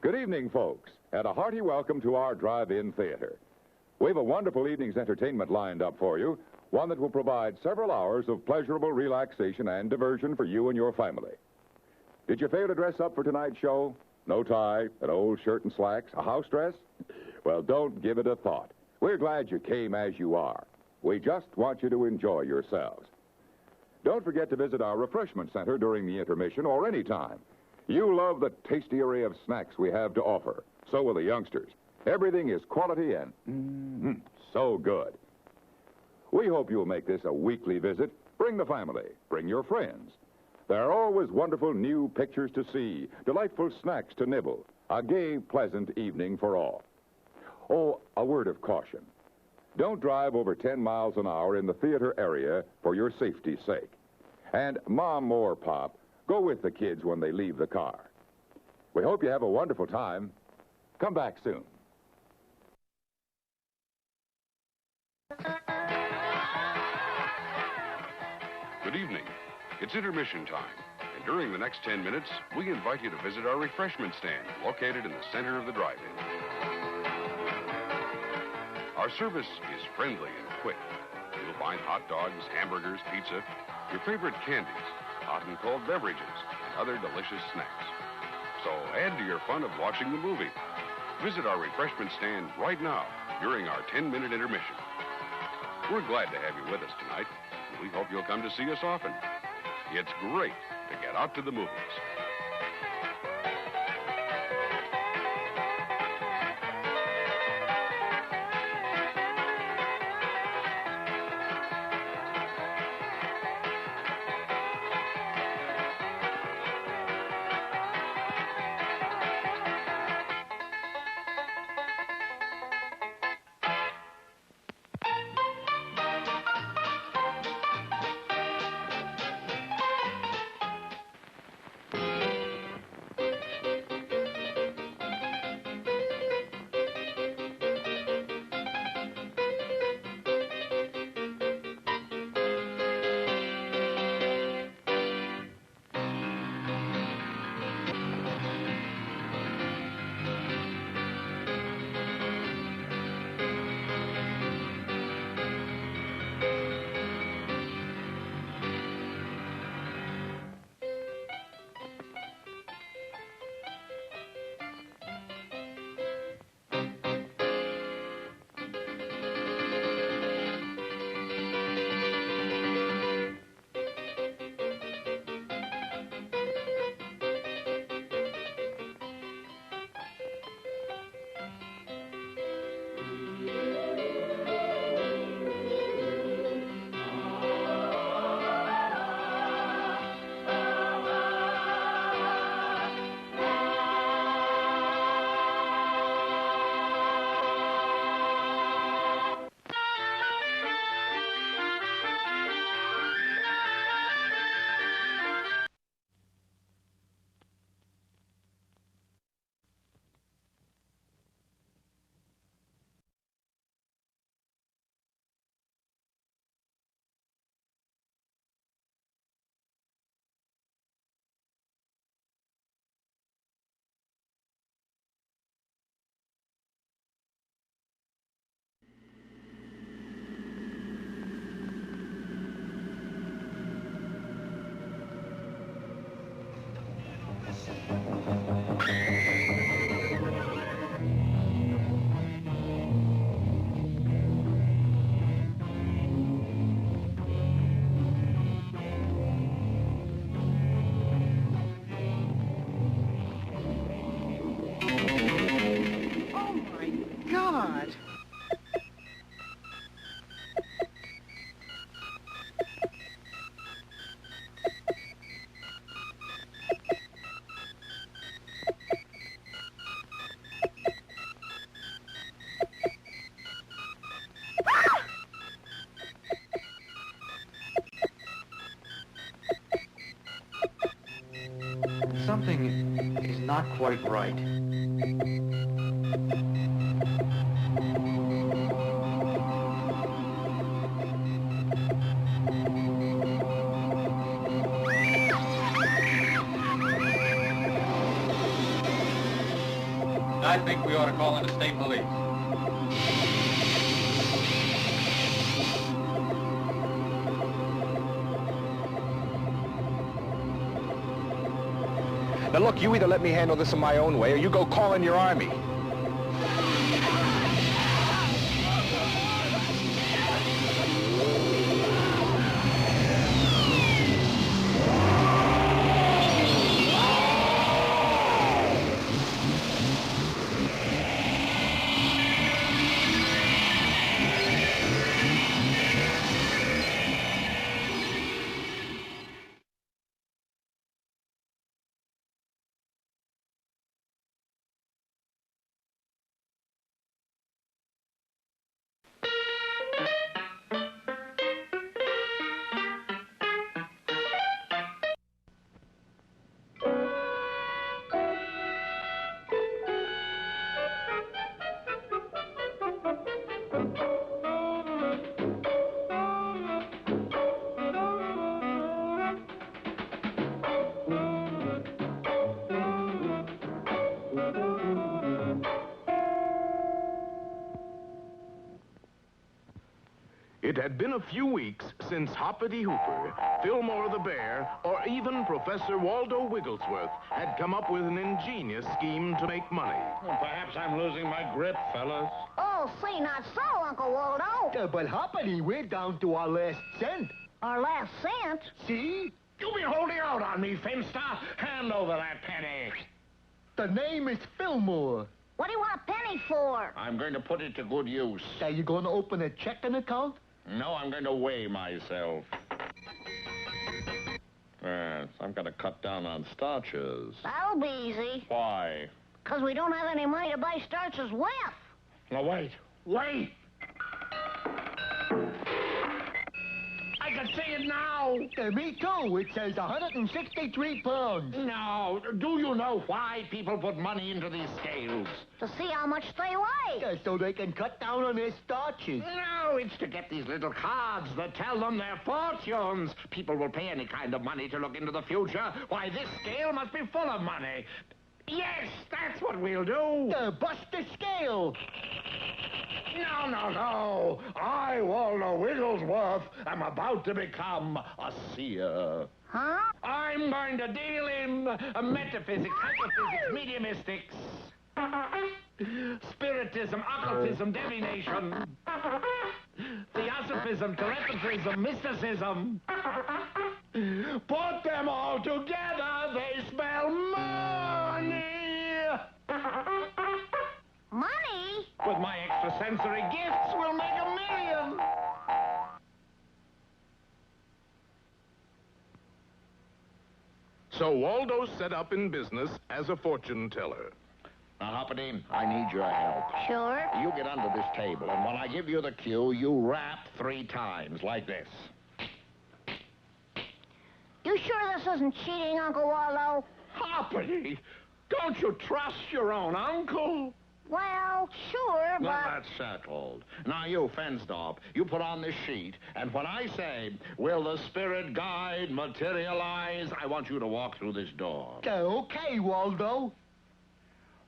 Good evening, folks, and a hearty welcome to our drive-in theater. We have a wonderful evening's entertainment lined up for you, one that will provide several hours of pleasurable relaxation and diversion for you and your family. Did you fail to dress up for tonight's show? No tie, an old shirt and slacks, a house dress? Well, don't give it a thought. We're glad you came as you are. We just want you to enjoy yourselves. Don't forget to visit our refreshment center during the intermission or any time. You love the tasty array of snacks we have to offer. So will the youngsters. Everything is quality and so good. We hope you'll make this a weekly visit. Bring the family. Bring your friends. There are always wonderful new pictures to see, delightful snacks to nibble, a gay, pleasant evening for all. Oh, a word of caution. Don't drive over 10 miles an hour in the theater area for your safety's sake. And Mom or Pop, go with the kids when they leave the car. We hope you have a wonderful time. Come back soon. Good evening. It's intermission time, and during the next 10 minutes, we invite you to visit our refreshment stand located in the center of the drive-in. Our service is friendly and quick. You'll find hot dogs, hamburgers, pizza, your favorite candies, hot and cold beverages, and other delicious snacks. So add to your fun of watching the movie. Visit our refreshment stand right now during our 10-minute intermission. We're glad to have you with us tonight, and we hope you'll come to see us often. It's great to get out to the movies. God! Something is not quite right. I think we ought to call in the state police. Now look, you either let me handle this in my own way or you go call in your army. It had been a few weeks since Hoppity Hooper, Fillmore the Bear, or even Professor Waldo Wigglesworth had come up with an ingenious scheme to make money. Well, perhaps I'm losing my grip, fellas. Oh, say not so, Uncle Waldo. But Hoppity, we're down to our last cent. Our last cent? See? You been holding out on me, Finster. Hand over that penny. The name is Fillmore. What do you want a penny for? I'm going to put it to good use. Are you going to open a checking account? No, I'm going to weigh myself. Yes, I've got to cut down on starches. That'll be easy. Why? 'Cause we don't have any money to buy starches with. Now, wait. I can see it now. Me too. It says 163 pounds. No, do you know why people put money into these scales? To see how much they weigh. So they can cut down on their starches. No, it's to get these little cards that tell them their fortunes. People will pay any kind of money to look into the future. Why, this scale must be full of money. Yes, that's what we'll do. Bust the scale. No. I, Waldo Wigglesworth, am about to become a seer. Huh? I'm going to deal in metaphysics, hypophysics, mediumistics, spiritism, occultism, divination, theosophism, telepathism, mysticism. Put them all together, they spell money. Money? With my extrasensory gifts, we'll make $1 million. So Waldo set up in business as a fortune teller. Now, Hoppity, I need your help. Sure. You get under this table, and when I give you the cue, you rap 3 times, like this. You sure this isn't cheating, Uncle Waldo? Hoppity, don't you trust your own uncle? Well, sure, Well, but... that's settled. Now, you, Fensdorp, you put on this sheet, and when I say, will the spirit guide materialize, I want you to walk through this door. Okay, Waldo.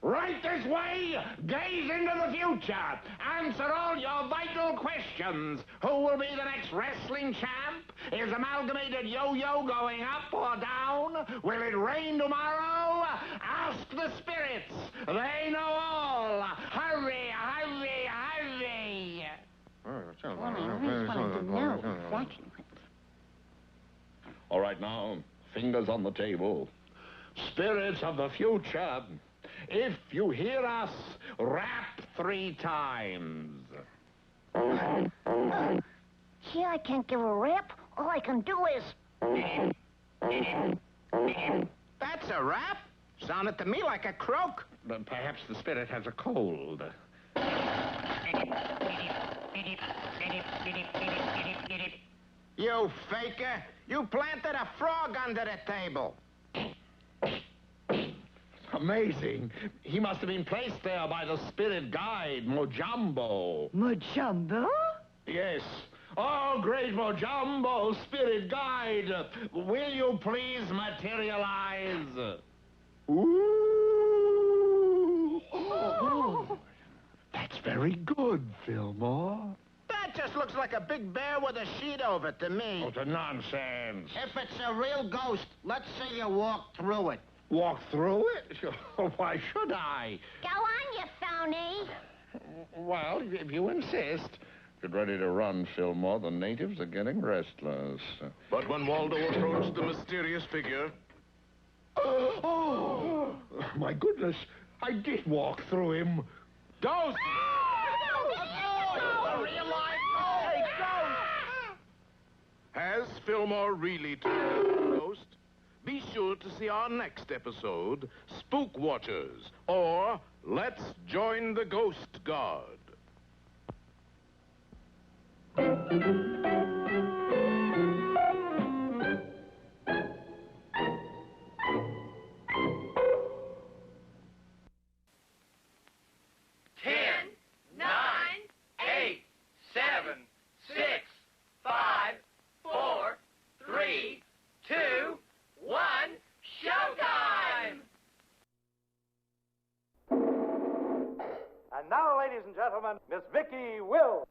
Right this way, gaze into the future, answer all your vital questions. Who will be the next wrestling champ? Is Amalgamated Yo-Yo going up or down? Will it rain tomorrow? Ask the spirits. They know all. Hurry, hurry, hurry. All right, now, fingers on the table. Spirits of the future, if you hear us, rap 3 times. Gee, I can't give a rap. All I can do is... That's a rap. Sounded to me like a croak. But perhaps the spirit has a cold. You faker! You planted a frog under the table. Amazing. He must have been placed there by the spirit guide, Mojambo. Mojambo? Yes. Oh, great Mojambo, spirit guide, will you please materialize? Ooh. very good, Fillmore. That just looks like a big bear with a sheet over it to me. Oh, the nonsense. If it's a real ghost, let's see you walk through it. Walk through it? Why should I? Go on, you phony. Well, if you insist. Get ready to run, Fillmore. The natives are getting restless. But when Waldo approached the mysterious figure... Oh, my goodness. I did walk through him. Ghost! A real live ghost! Hey, ghost! Has Fillmore really turned into a ghost? Be sure to see our next episode, Spook Watchers, or Let's Join the Ghost Guard. And now, ladies and gentlemen, Miss Vicky Will.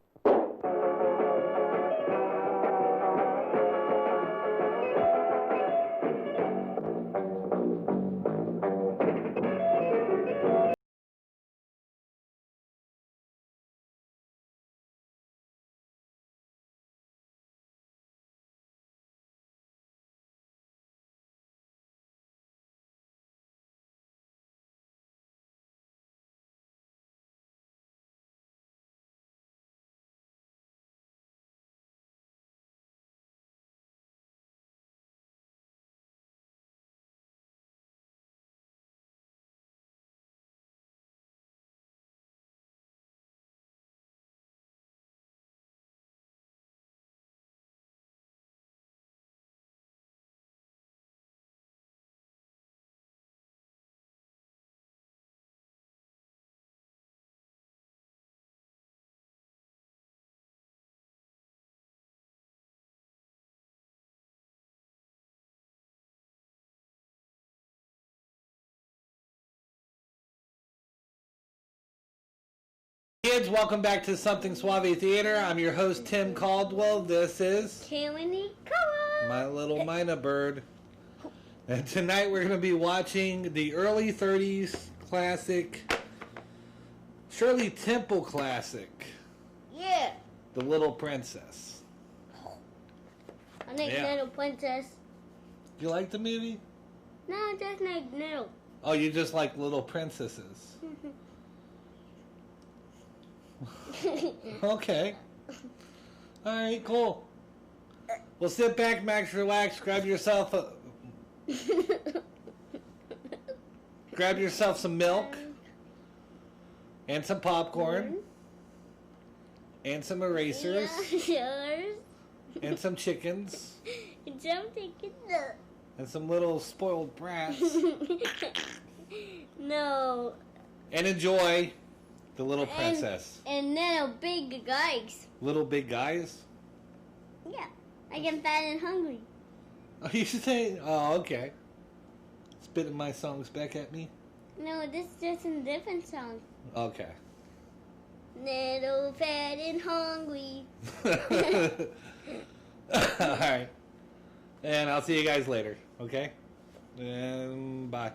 Kids, welcome back to Somethin Suave Theater. I'm your host, Tim Caldwell. This is Kaylee, my little Mina bird. And tonight we're going to be watching the early 30s classic, Shirly Temple classic. Yeah. The Little Princess. I like Little Princess. You like the movie? No, just like Little. Oh, you just like little princesses. Okay. Alright, cool. Well, sit back, max, relax, grab yourself some milk and some popcorn and some erasers and some chickens and some little spoiled brats. No. And enjoy The Little Princess. And little big guys. Little big guys? Yeah. I get fat and hungry. Oh, you say? Oh, okay. Spitting my songs back at me? No, this is just a different song. Okay. Little fat and hungry. Alright. And I'll see you guys later, okay? And bye.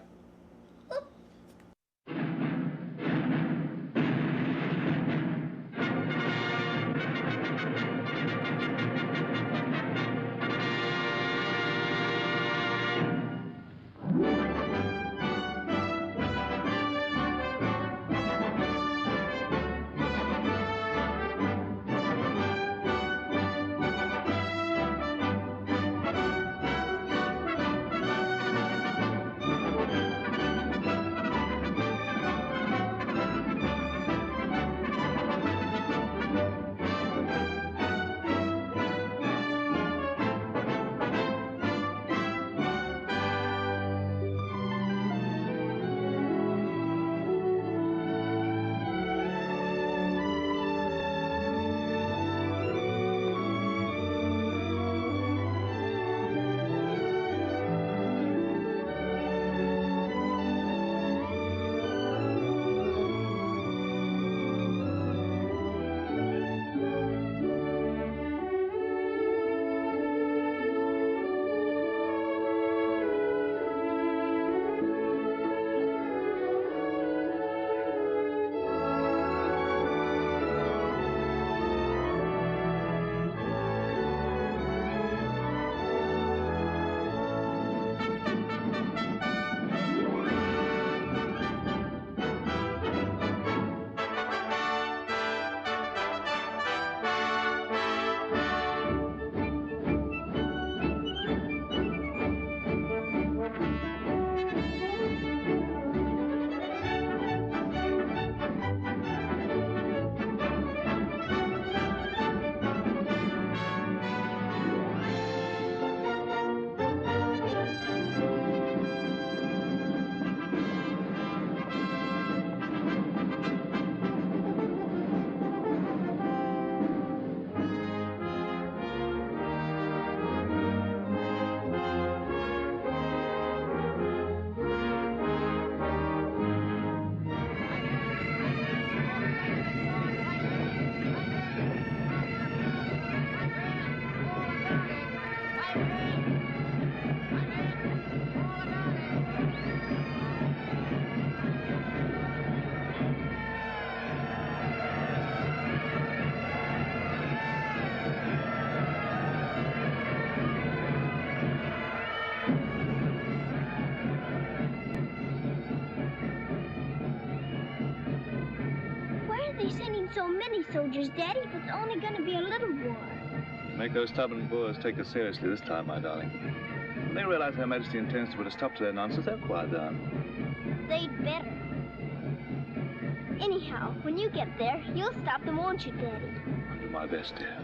be sending so many soldiers, Daddy, but it's only going to be a little war. Make those stubborn Boers take us seriously this time, my darling. When they realize Her Majesty intends to put a stop to their nonsense, they'll quiet down. They'd better. Anyhow, when you get there, you'll stop them, won't you, Daddy? I'll do my best, dear.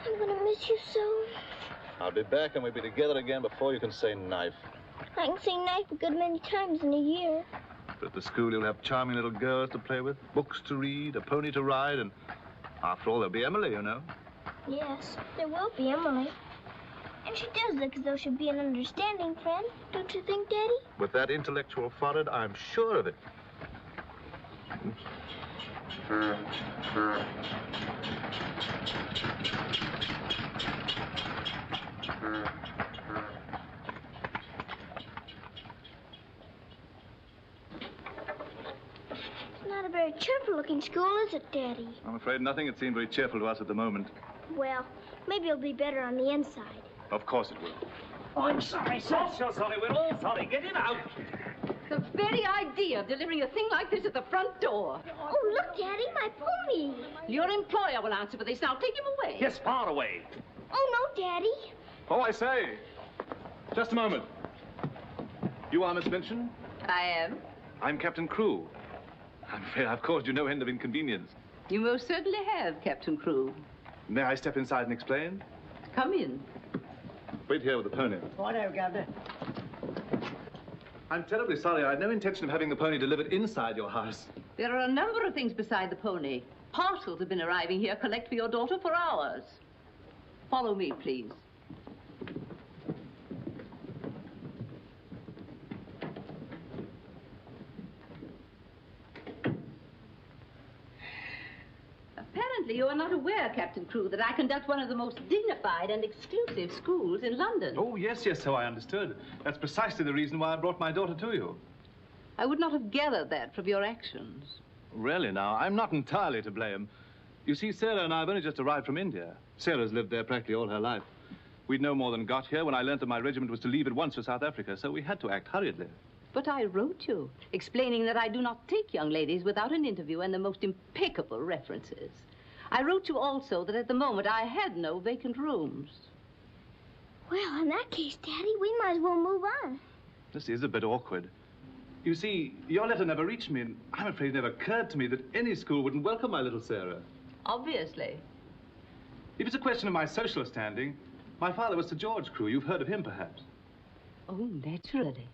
I'm gonna miss you so. I'll be back and we'll be together again before you can say knife. I can say knife a good many times in a year. But at the school, you'll have charming little girls to play with, books to read, a pony to ride, and after all, there'll be Emily, you know. Yes, there will be Emily. And she does look as though she'd be an understanding friend, don't you think, Daddy? With that intellectual forehead, I'm sure of it. Not a very cheerful-looking school, is it, Daddy? I'm afraid nothing had seemed very cheerful to us at the moment. Well, maybe it'll be better on the inside. Of course it will. Oh, I'm sorry, sir. So sorry. We're all sorry. Get him out. The very idea of delivering a thing like this at the front door. Oh, look, Daddy, my pony. Your employer will answer for this. Now, take him away. Yes, far away. Oh, no, Daddy. Oh, I say. Just a moment. You are Miss Minchin? I am. I'm Captain Crewe. I'm afraid I've caused you no end of inconvenience. You most certainly have, Captain Crewe. May I step inside and explain? Come in. Wait here with the pony. Righto, Governor. I'm terribly sorry. I had no intention of having the pony delivered inside your house. There are a number of things beside the pony. Parcels have been arriving here, collect for your daughter for hours. Follow me, please. Apparently, you are not aware, Captain Crewe, that I conduct one of the most dignified and exclusive schools in London. Oh, yes, so I understood. That's precisely the reason why I brought my daughter to you. I would not have gathered that from your actions. Really, now, I'm not entirely to blame. You see, Sarah and I have only just arrived from India. Sarah's lived there practically all her life. We'd no more than got here when I learned that my regiment was to leave at once for South Africa, so we had to act hurriedly. But I wrote you, explaining that I do not take young ladies without an interview and the most impeccable references. I wrote you also that at the moment I had no vacant rooms. Well, in that case, Daddy, we might as well move on. This is a bit awkward. You see, your letter never reached me, and I'm afraid it never occurred to me that any school wouldn't welcome my little Sarah. Obviously. If it's a question of my social standing, my father was Sir George Crewe. You've heard of him, perhaps. Oh, naturally.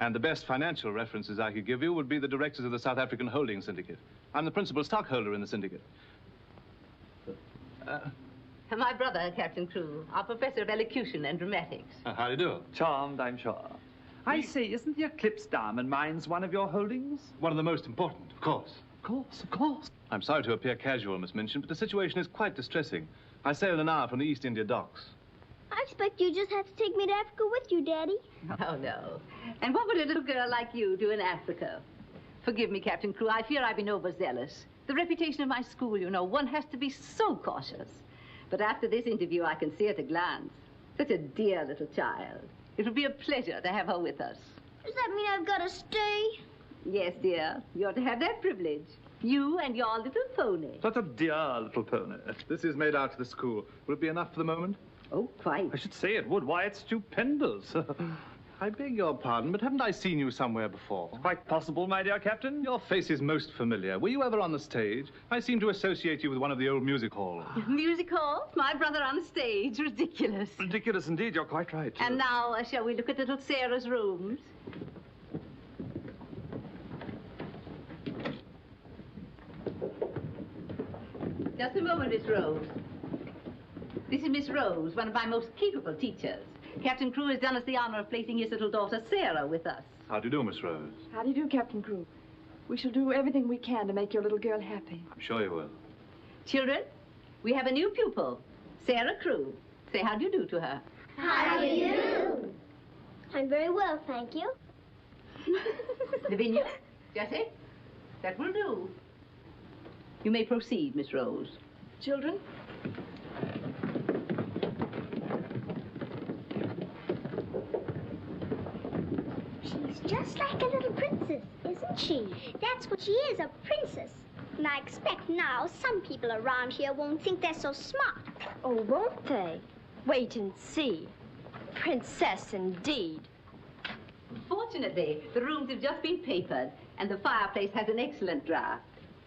And the best financial references I could give you would be the directors of the South African Holding Syndicate. I'm the principal stockholder in the syndicate. My brother, Captain Crewe, our professor of elocution and dramatics. How do you do? Charmed, I'm sure. I say, isn't the Eclipse Diamond Mines one of your holdings? One of the most important, of course. Of course, of course. I'm sorry to appear casual, Miss Minchin, but the situation is quite distressing. I sail in an hour from the East India docks. I expect you just have to take me to Africa with you, Daddy. Oh, no. And what would a little girl like you do in Africa? Forgive me, Captain Crewe. I fear I've been overzealous. The reputation of my school, you know, one has to be so cautious. But after this interview, I can see at a glance. Such a dear little child. It will be a pleasure to have her with us. Does that mean I've got to stay? Yes, dear. You're to have that privilege. You and your little pony. Such a dear little pony. This is made out to the school. Will it be enough for the moment? Oh, quite. I should say it would. Why, it's stupendous. I beg your pardon, but haven't I seen you somewhere before? It's quite possible, my dear Captain. Your face is most familiar. Were you ever on the stage? I seem to associate you with one of the old music halls. Music halls? My brother on the stage? Ridiculous. Ridiculous indeed. You're quite right. And now, shall we look at little Sarah's rooms? Just a moment, Miss Rose. This is Miss Rose, one of my most capable teachers. Captain Crewe has done us the honor of placing his little daughter, Sarah, with us. How do you do, Miss Rose? How do you do, Captain Crewe? We shall do everything we can to make your little girl happy. I'm sure you will. Children, we have a new pupil, Sarah Crewe. Say how do you do to her. How do you do? I'm very well, thank you. Lavinia, Jessie, that will do. You may proceed, Miss Rose. Children? She's just like a little princess, isn't she? That's what she is, a princess. And I expect now some people around here won't think they're so smart. Oh, won't they? Wait and see. Princess, indeed. Fortunately, the rooms have just been papered, and the fireplace has an excellent draft.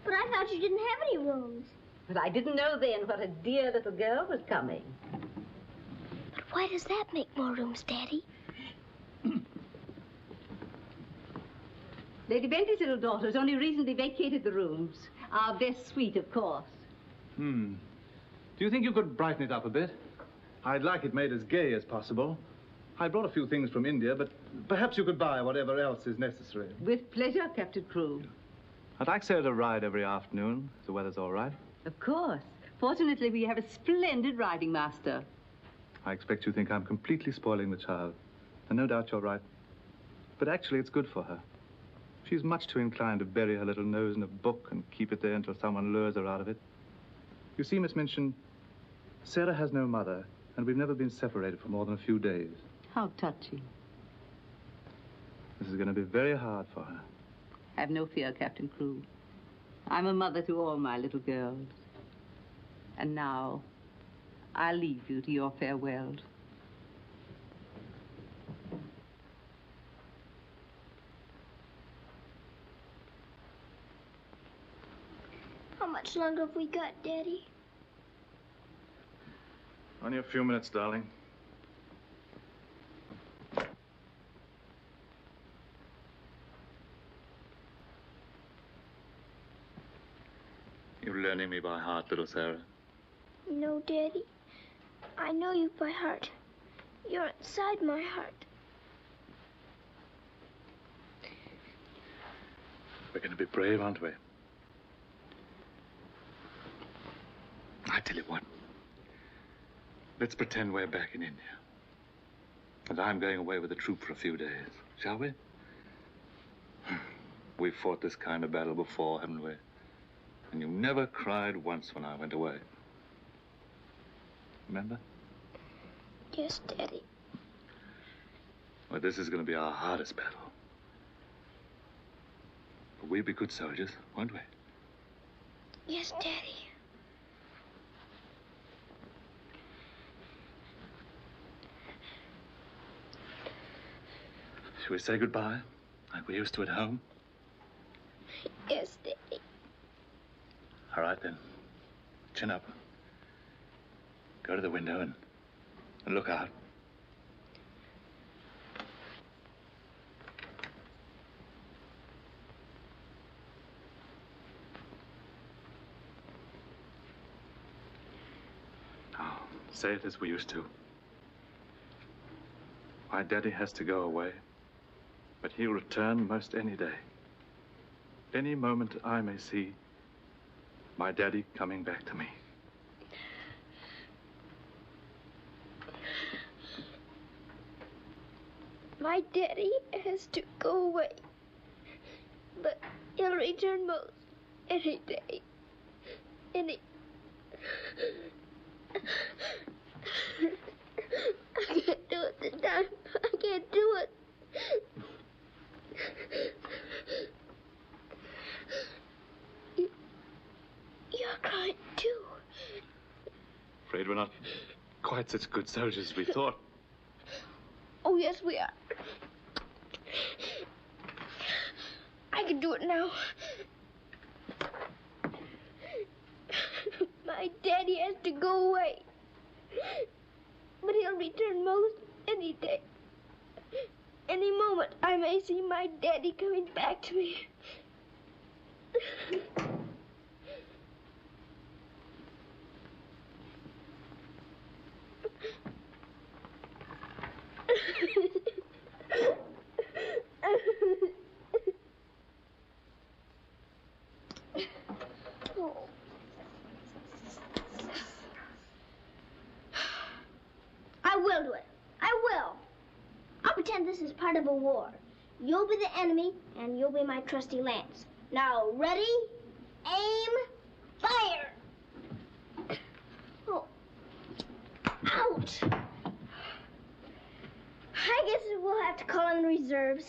But I thought you didn't have any rooms. But I didn't know then what a dear little girl was coming. But why does that make more rooms, Daddy? Lady Bentley's little daughter has only recently vacated the rooms. Our best suite, of course. Do you think you could brighten it up a bit? I'd like it made as gay as possible. I brought a few things from India, but perhaps you could buy whatever else is necessary. With pleasure, Captain Crew. I'd like Sarah to ride every afternoon, if the weather's all right. Of course. Fortunately, we have a splendid riding master. I expect you think I'm completely spoiling the child. And no doubt you're right. But actually, it's good for her. She's much too inclined to bury her little nose in a book and keep it there until someone lures her out of it. You see, Miss Minchin, Sarah has no mother, and we've never been separated for more than a few days. How touching. This is going to be very hard for her. Have no fear, Captain Crew. I'm a mother to all my little girls. And now, I'll leave you to your farewells. How much longer have we got, Daddy? Only a few minutes, darling. You're learning me by heart, little Sarah. No, Daddy. I know you by heart. You're inside my heart. We're going to be brave, aren't we? I tell you what. Let's pretend we're back in India. And I'm going away with the troop for a few days, shall we? We've fought this kind of battle before, haven't we? And you never cried once when I went away. Remember? Yes, Daddy. Well, this is going to be our hardest battle. But we'll be good soldiers, won't we? Yes, Daddy. Shall we say goodbye, like we used to at home? Yes, Daddy. All right, then. Chin up. Go to the window and look out. Now, say it as we used to. My daddy has to go away, but he'll return most any day. Any moment I may see my daddy coming back to me. My daddy has to go away, but he'll return most any day. I can't do it this time. I can't do it. You're crying too. Afraid we're not quite such good soldiers as we thought. Oh, yes, we are. I can do it now. My daddy has to go away, but he'll return most any day. Any moment, I may see my daddy coming back to me. I will do it. I will. I'll pretend this is part of a war. You'll be the enemy, and you'll be my trusty lance. Now, ready, aim, fire! Oh. Ouch! I guess we'll have to call in the reserves.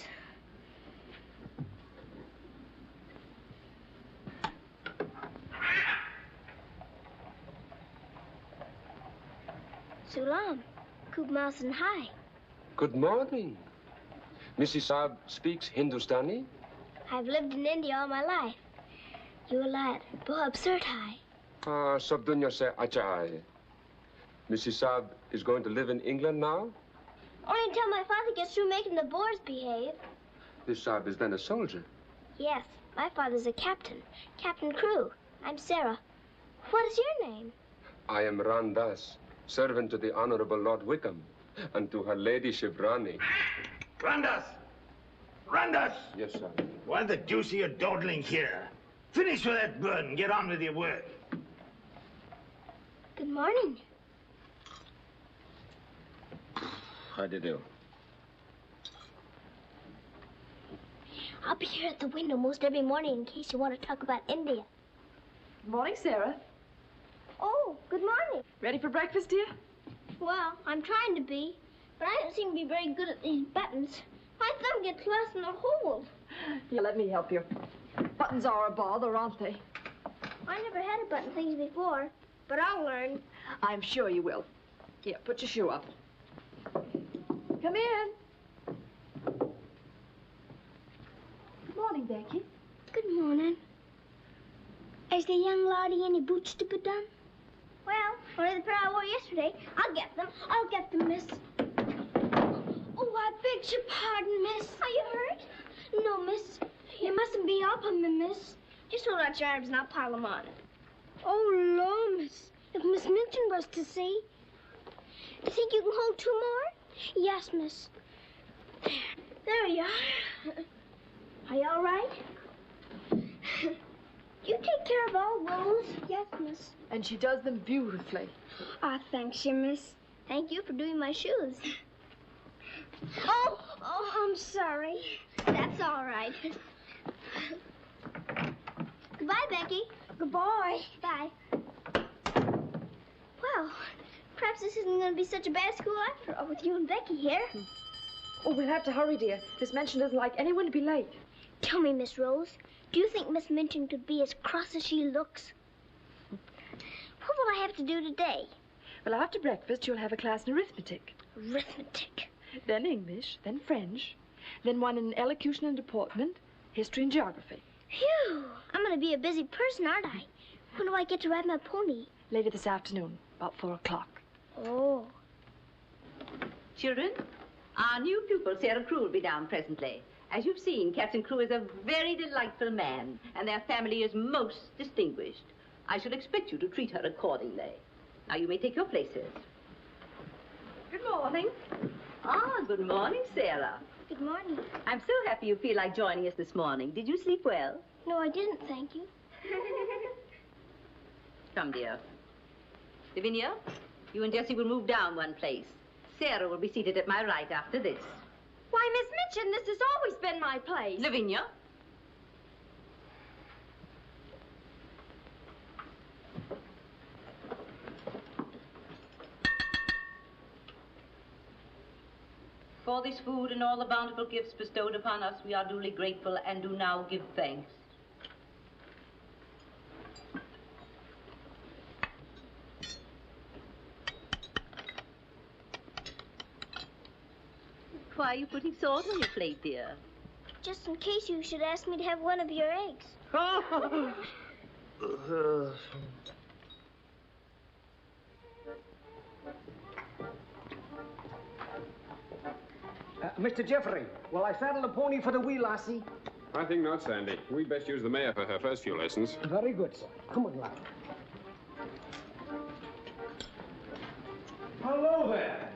Salam. Kub Mountain High. Good morning. Mrs. Saab speaks Hindustani? I've lived in India all my life. You lad, Bob Surtai. Ah, sab dunya se acha hai. Mrs. Saab is going to live in England now? Only until my father gets through making the Boers behave. Miss Saab is then a soldier. Yes, my father's a captain. Captain Crew. I'm Sarah. What is your name? I am Randas, servant to the Honorable Lord Wickham, and to her ladyship Rani. Randas! Randas! Yes, sir. Why the deuce are you dawdling here? Finish with that bird and get on with your work. Good morning. How do you do? I'll be here at the window most every morning in case you want to talk about India. Good morning, Sarah. Oh, good morning. Ready for breakfast, dear? Well, I'm trying to be, but I don't seem to be very good at these buttons. My thumb gets lost in the hole. Yeah, let me help you. Buttons are a bother, aren't they? I never had to button things before, but I'll learn. I'm sure you will. Here, put your shoe up. Come in. Good morning, Becky. Good morning. Is the young laddie any boots to be done? Well, only the pair I wore yesterday. I'll get them. I'll get them, miss. Oh, I beg your pardon, miss. Are you hurt? No, miss. You mustn't be up on me, miss. Just hold out your arms and I'll pile them on. Oh, Lord, miss. If Miss Minchin was to see. You think you can hold two more? Yes, miss. There you are. Are you all right? You take care of all those? Yes, miss. And she does them beautifully. Ah, thanks, you, miss. Thank you for doing my shoes. Oh, I'm sorry. That's all right. Goodbye, Becky. Goodbye. Bye. Well, perhaps this isn't going to be such a bad school after all with you and Becky here. Oh, we'll have to hurry, dear. Miss Minchin doesn't like anyone to be late. Tell me, Miss Rose, do you think Miss Minchin could be as cross as she looks? What will I have to do today? Well, after breakfast, you'll have a class in arithmetic. Arithmetic? Then English, then French, then one in elocution and deportment, history and geography. Phew! I'm going to be a busy person, aren't I? When do I get to ride my pony? Later this afternoon, about 4 o'clock. Oh. Children, our new pupil, Sarah Crew, will be down presently. As you've seen, Captain Crew is a very delightful man, and their family is most distinguished. I should expect you to treat her accordingly. Now, you may take your places. Good morning. Ah, good morning, Sarah. Good morning. I'm so happy you feel like joining us this morning. Did you sleep well? No, I didn't, thank you. Come, dear. Lavinia, you and Jessie will move down one place. Sarah will be seated at my right after this. Why, Miss Minchin, this has always been my place. Lavinia. For this food and all the bountiful gifts bestowed upon us, we are duly grateful and do now give thanks. Why are you putting salt on your plate, dear? Just in case you should ask me to have one of your eggs. Mr. Jeffrey, will I saddle a pony for the wee lassie? I think not, Sandy. We'd best use the mare for her first few lessons. Very good, sir. Come on, lad. Hello there.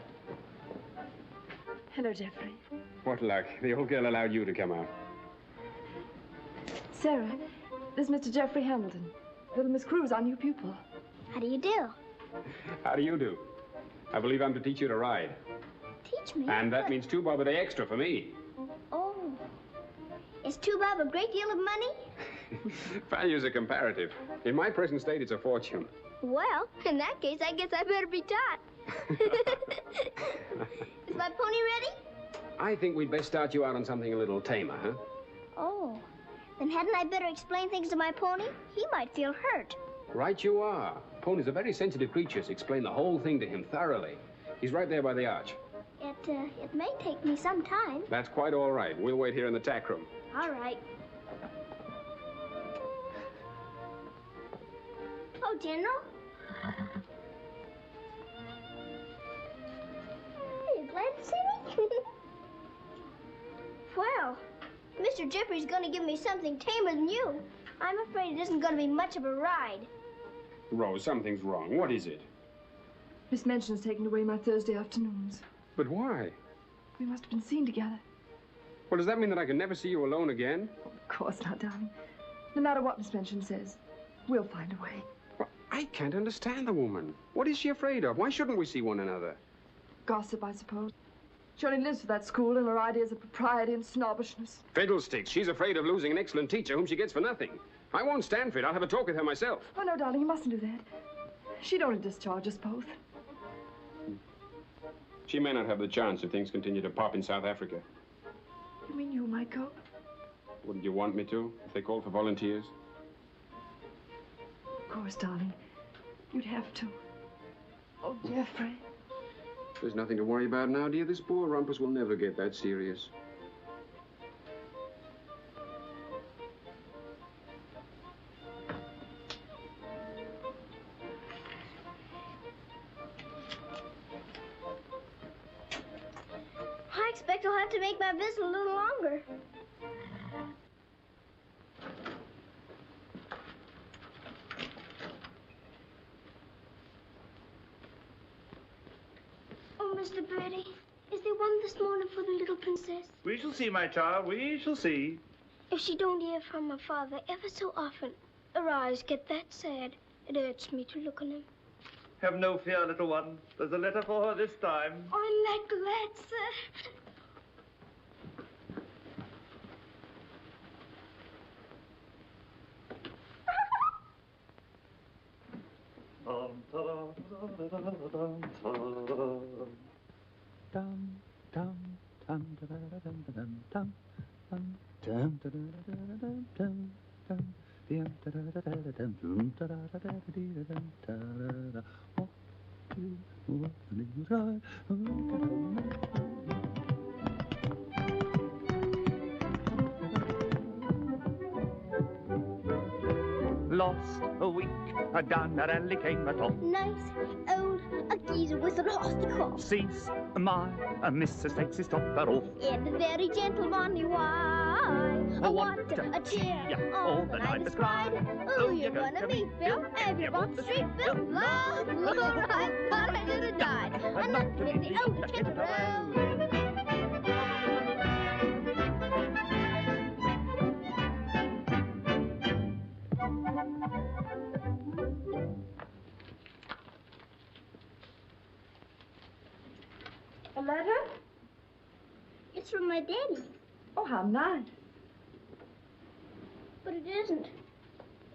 Hello, Jeffrey. What luck. The old girl allowed you to come out. Sarah, this is Mr. Jeffrey Hamilton. Little Miss Crew's our new pupil. How do you do? How do you do? I believe I'm to teach you to ride. Teach me? And that means 2 bob a day extra for me. Oh. Is 2 bob a great deal of money? Values are comparative. In my present state, it's a fortune. Well, in that case, I guess I better be taught. Is my pony ready? I think we'd best start you out on something a little tamer, huh? Oh, then hadn't I better explain things to my pony? He might feel hurt. Right you are. Ponies are very sensitive creatures. Explain the whole thing to him thoroughly. He's right there by the arch. It may take me some time. That's quite all right. We'll wait here in the tack room. All right. Oh, General. Are you glad to see me? Well, Mr. Jeffrey's going to give me something tamer than you. I'm afraid it isn't going to be much of a ride. Rose, something's wrong. What is it? Miss Minchin's taken away my Thursday afternoons. But why? We must have been seen together. Well, does that mean that I can never see you alone again? Of course not, darling. No matter what Miss Minchin says, we'll find a way. Well, I can't understand the woman. What is she afraid of? Why shouldn't we see one another? Gossip, I suppose. She only lives for that school and her ideas of propriety and snobbishness. Fiddlesticks. She's afraid of losing an excellent teacher whom she gets for nothing. I won't stand for it. I'll have a talk with her myself. Oh, no, darling, you mustn't do that. She'd only discharge us both. She may not have the chance if things continue to pop in South Africa. You mean you might go? Wouldn't you want me to, if they called for volunteers? Of course, darling. You'd have to. Oh, Jeffrey. There's nothing to worry about now, dear. This poor rumpus will never get that serious. I expect I'll have to make my visit a little longer. Oh, Mr. Birdie, is there one this morning for the little princess? We shall see, my child, we shall see. If she don't hear from her father ever so often, her eyes get that sad, it hurts me to look on them. Have no fear, little one. There's a letter for her this time. I'm that glad, sir. Lost a week, down at alley came a top. Nice old geezer with a rusty crop. Sees my Mrs. takes his topper off. In a very gentle money why? What a cheer all the night is cried. Oh, you're gonna meet Bill, and you're on the street, Bill. Love, I thought I should have died. I'm not in the old kid road. A letter? It's from my daddy. Oh, how nice. But it isn't.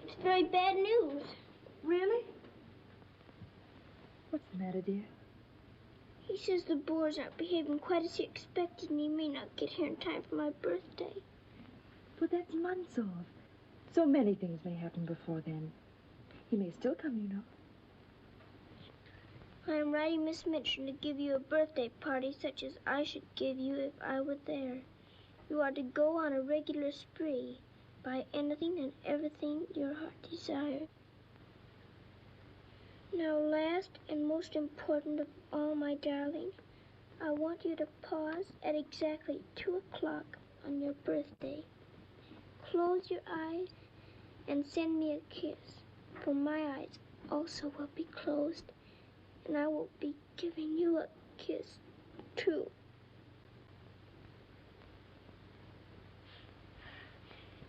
It's very bad news. Really? What's the matter, dear? He says the Boers aren't behaving quite as he expected, and he may not get here in time for my birthday. But that's months off. So many things may happen before then. He may still come, you know. I am writing Miss Minchin to give you a birthday party such as I should give you if I were there. You are to go on a regular spree, buy anything and everything your heart desires. Now, last and most important of all, my darling, I want you to pause at exactly 2 o'clock on your birthday. Close your eyes and send me a kiss, for my eyes also will be closed. And I will be giving you a kiss, too.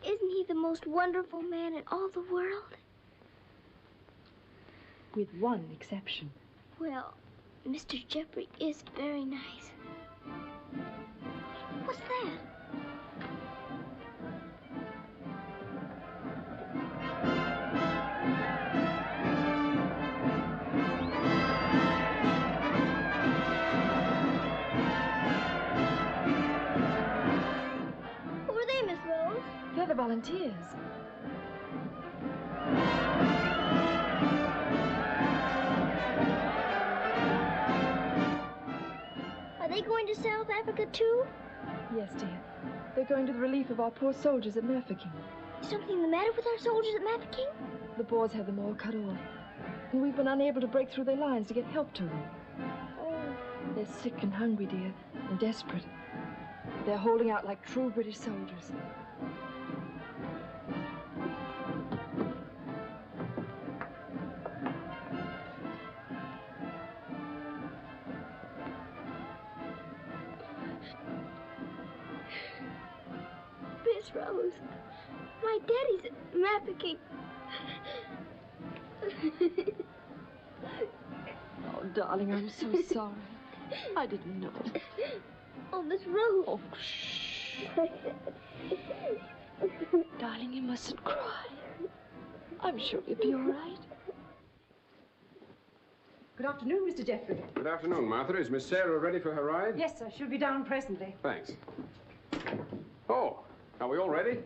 Isn't he the most wonderful man in all the world? With one exception. Well, Mr. Jeffrey is very nice. What's that? the volunteers. Are they going to South Africa too? Yes, dear. They're going to the relief of our poor soldiers at Mafeking. Is something the matter with our soldiers at Mafeking? The Boers have them all cut off. And we've been unable to break through their lines to get help to them. Oh. They're sick and hungry, dear, and desperate. They're holding out like true British soldiers. Miss Rose, my daddy's at Mafeking. Oh, darling, I'm so sorry. I didn't know. Oh, Miss Rose. Oh, shh. Darling, you mustn't cry. I'm sure you'll be all right. Good afternoon, Mr. Jeffrey. Good afternoon, Martha. Is Miss Sarah ready for her ride? Yes, sir. She'll be down presently. Thanks. Oh, are we all ready?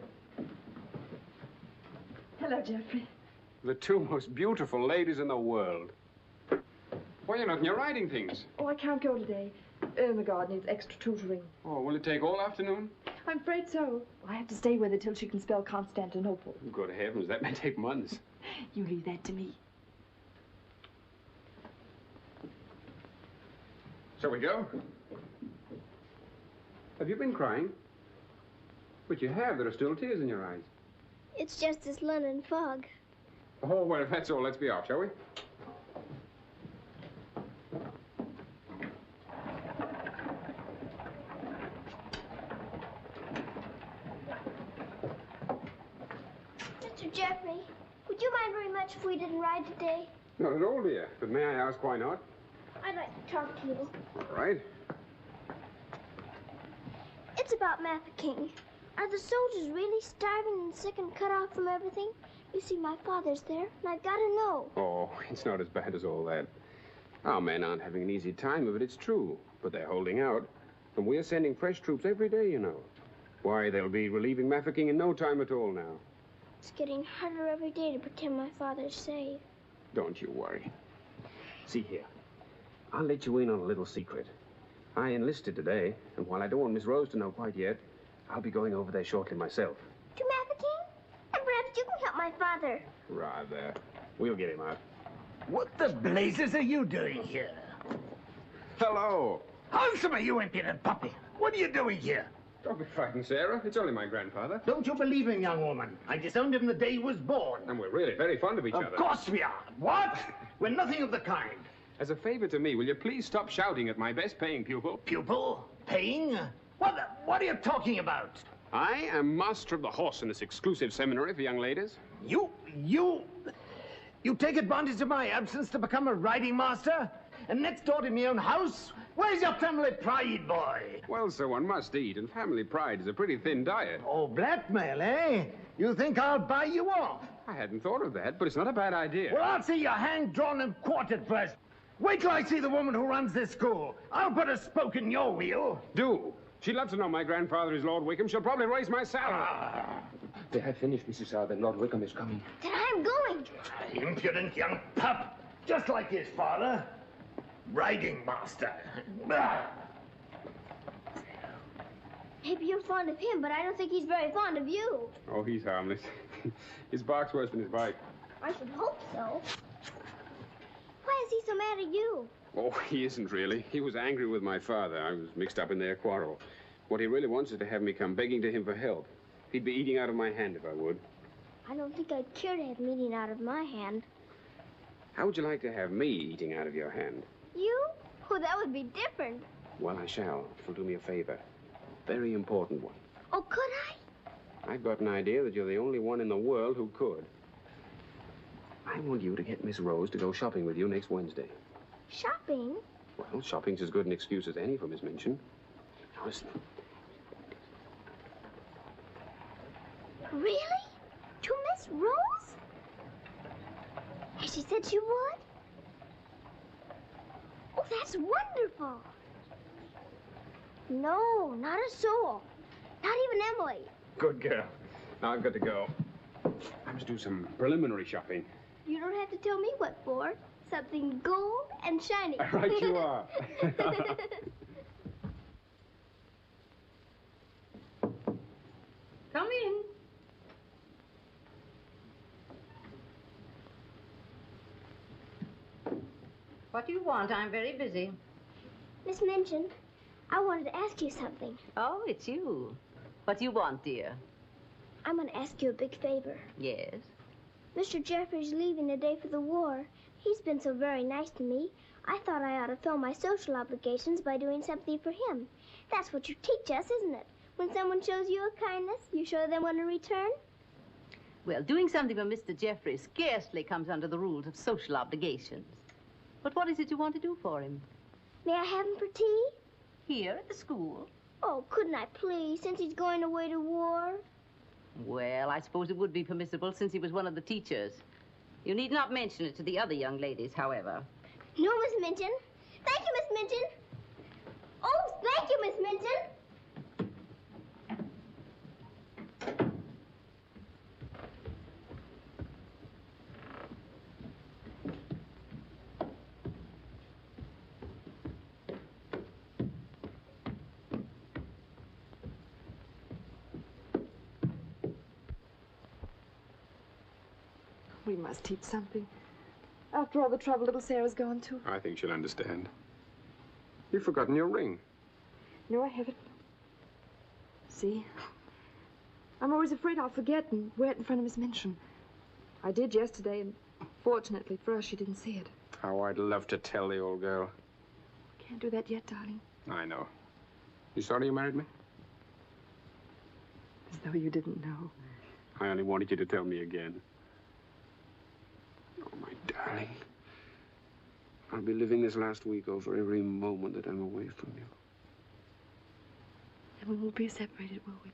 Hello, Jeffrey. The two most beautiful ladies in the world. Why, you're not in your riding things. Oh, I can't go today. Ermengarde needs extra tutoring. Oh, will it take all afternoon? I'm afraid so. I have to stay with her till she can spell Constantinople. Good heavens, that may take months. You leave that to me. Shall we go? Have you been crying? But you have. There are still tears in your eyes. It's just this London fog. Oh, well, if that's all, let's be off, shall we? Mr. Jeffrey, would you mind very much if we didn't ride today? Not at all, dear. But may I ask why not? I'd like to talk to you. All right. It's about Mafeking. Are the soldiers really starving and sick and cut off from everything? You see, my father's there, and I've got to know. Oh, it's not as bad as all that. Our men aren't having an easy time of it, it's true. But they're holding out. And we're sending fresh troops every day, you know. Why, they'll be relieving Mafeking in no time at all now. It's getting harder every day to pretend my father's safe. Don't you worry. See here. I'll let you in on a little secret. I enlisted today, and while I don't want Miss Rose to know quite yet, I'll be going over there shortly myself. To Mafeking? And perhaps you can help my father. Rather. We'll get him out. What the blazes are you doing here? Hello. Answer me, you impudent puppy. What are you doing here? Don't be frightened, Sarah. It's only my grandfather. Don't you believe him, young woman? I disowned him the day he was born. And we're really very fond of each other. Of course we are. What? We're nothing of the kind. As a favor to me, will you please stop shouting at my best-paying pupil? Pupil? Paying? What are you talking about? I am master of the horse in this exclusive seminary for young ladies. You take advantage of my absence to become a riding master? And next door to my own house? Where's your family pride, boy? Well, sir, one must eat, and family pride is a pretty thin diet. Oh, blackmail, eh? You think I'll buy you off? I hadn't thought of that, but it's not a bad idea. Well, I'll see you hanged, drawn, and quartered first. Wait till I see the woman who runs this school. I'll put a spoke in your wheel. Do. She'd love to know my grandfather is Lord Wickham. She'll probably raise my salary. They have finished, Mrs. Alvin. Lord Wickham is coming. Then I'm going. Impudent young pup. Just like his father. Riding master. Maybe you're fond of him, but I don't think he's very fond of you. Oh, he's harmless. His bark's worse than his bite. I should hope so. Why is he so mad at you? Oh, he isn't really. He was angry with my father. I was mixed up in their quarrel. What he really wants is to have me come begging to him for help. He'd be eating out of my hand if I would. I don't think I'd care to have him eating out of my hand. How would you like to have me eating out of your hand? You? Oh, that would be different. Well, I shall. If you'll do me a favor. Very important one. Oh, could I? I've got an idea that you're the only one in the world who could. I want you to get Miss Rose to go shopping with you next Wednesday. Shopping? Well, shopping's as good an excuse as any for Miss Minchin. Now, listen. Really? To Miss Rose? Has she said she would? Oh, that's wonderful. No, not a soul. Not even Emily. Good girl. Now I've got to go. I must do some preliminary shopping. You don't have to tell me what for. Something gold and shiny. Right you are. Come in. What do you want? I'm very busy. Miss Minchin, I wanted to ask you something. Oh, it's you. What do you want, dear? I'm going to ask you a big favor. Yes? Mr. Jeffrey's leaving the day for the war. He's been so very nice to me. I thought I ought to fill my social obligations by doing something for him. That's what you teach us, isn't it? When someone shows you a kindness, you show them one in return? Well, doing something for Mr. Jeffrey scarcely comes under the rules of social obligations. But what is it you want to do for him? May I have him for tea? Here at the school? Oh, couldn't I please, since he's going away to war? Well, I suppose it would be permissible since he was one of the teachers. You need not mention it to the other young ladies, however. No, Miss Minchin. Thank you, Miss Minchin. Oh, thank you, Miss Minchin. We must teach something. After all the trouble little Sarah's gone to. I think she'll understand. You've forgotten your ring. No, I haven't. See? I'm always afraid I'll forget and wear it in front of Miss Minchin. I did yesterday, and fortunately for us, she didn't see it. How I'd love to tell the old girl. Can't do that yet, darling. I know. You sorry you married me? As though you didn't know. I only wanted you to tell me again. Oh, my darling. I'll be living this last week over every moment that I'm away from you. And we won't be separated, will we?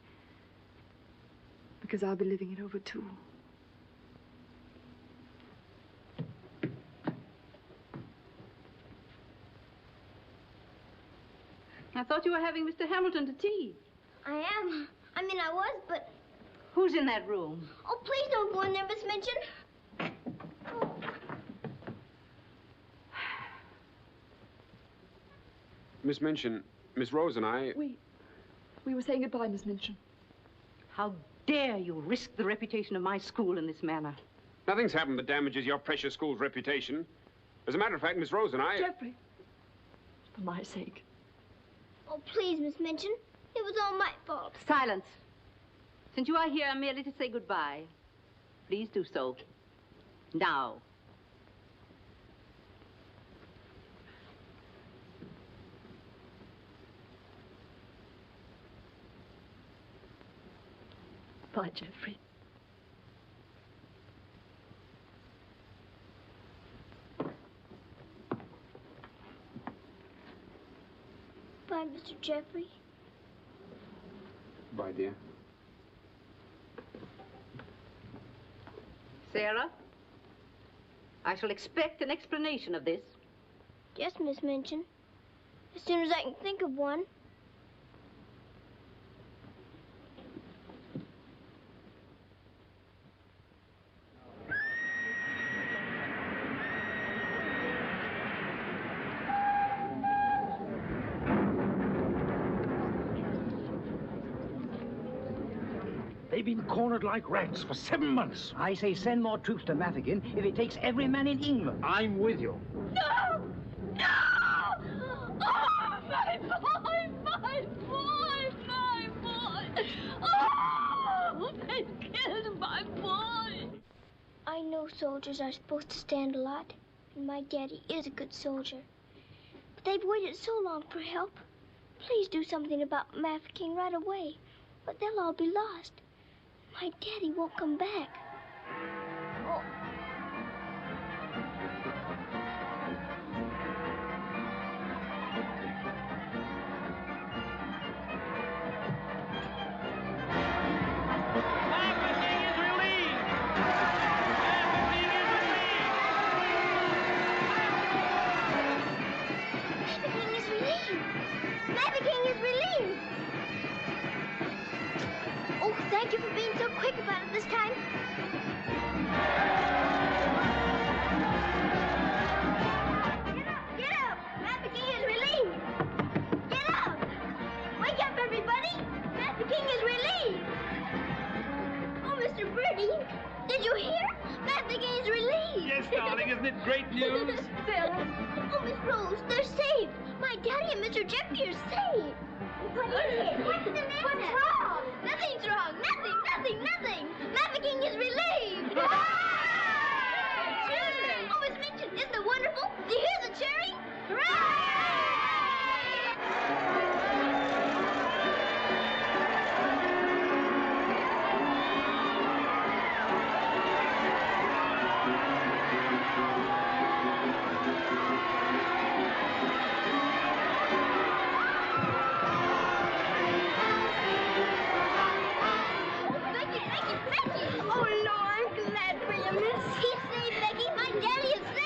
Because I'll be living it over, too. I thought you were having Mr. Hamilton to tea. I am. I mean, I was, but... Who's in that room? Oh, please don't go in there, Miss Minchin. Miss Minchin, Miss Rose and I... We were saying goodbye, Miss Minchin. How dare you risk the reputation of my school in this manner? Nothing's happened that damages your precious school's reputation. As a matter of fact, Miss Rose and I... Jeffrey, for my sake. Oh, please, Miss Minchin. It was all my fault. Silence. Since you are here merely to say goodbye, please do so. Now. Bye, Jeffrey. Bye, Mr. Jeffrey. Bye, dear. Sarah, I shall expect an explanation of this. Yes, Miss Minchin. As soon as I can think of one. They've been cornered like rats for 7 months. I say send more troops to Mafeking if it takes every man in England. I'm with you. No! No! Oh, my boy! My boy! My boy! Oh! They've killed my boy! I know soldiers are supposed to stand a lot, and my daddy is a good soldier. But they've waited so long for help. Please do something about Mafeking right away, but they'll all be lost. My daddy won't come back. Oh. Mafeking is relieved! Oh, thank Thank you for being so quick about it this time. Get up! Matt the King is relieved! Get up! Wake up, everybody! Matt the King is relieved! Oh, Mr. Birdie, did you hear? Matt the King is relieved! Yes, darling, isn't it great news? Sarah. Oh, Miss Rose, they're saved! My daddy and Mr. Jeffrey are saved! What is it? What's wrong? Nothing's wrong! Nothing! Matt the King is relieved! Children! Oh, Miss Minchin, isn't it wonderful? Do you hear the cheering? Hooray! Oh, Lord, I'm glad for you, miss. He's saved, Becky. My daddy is saved.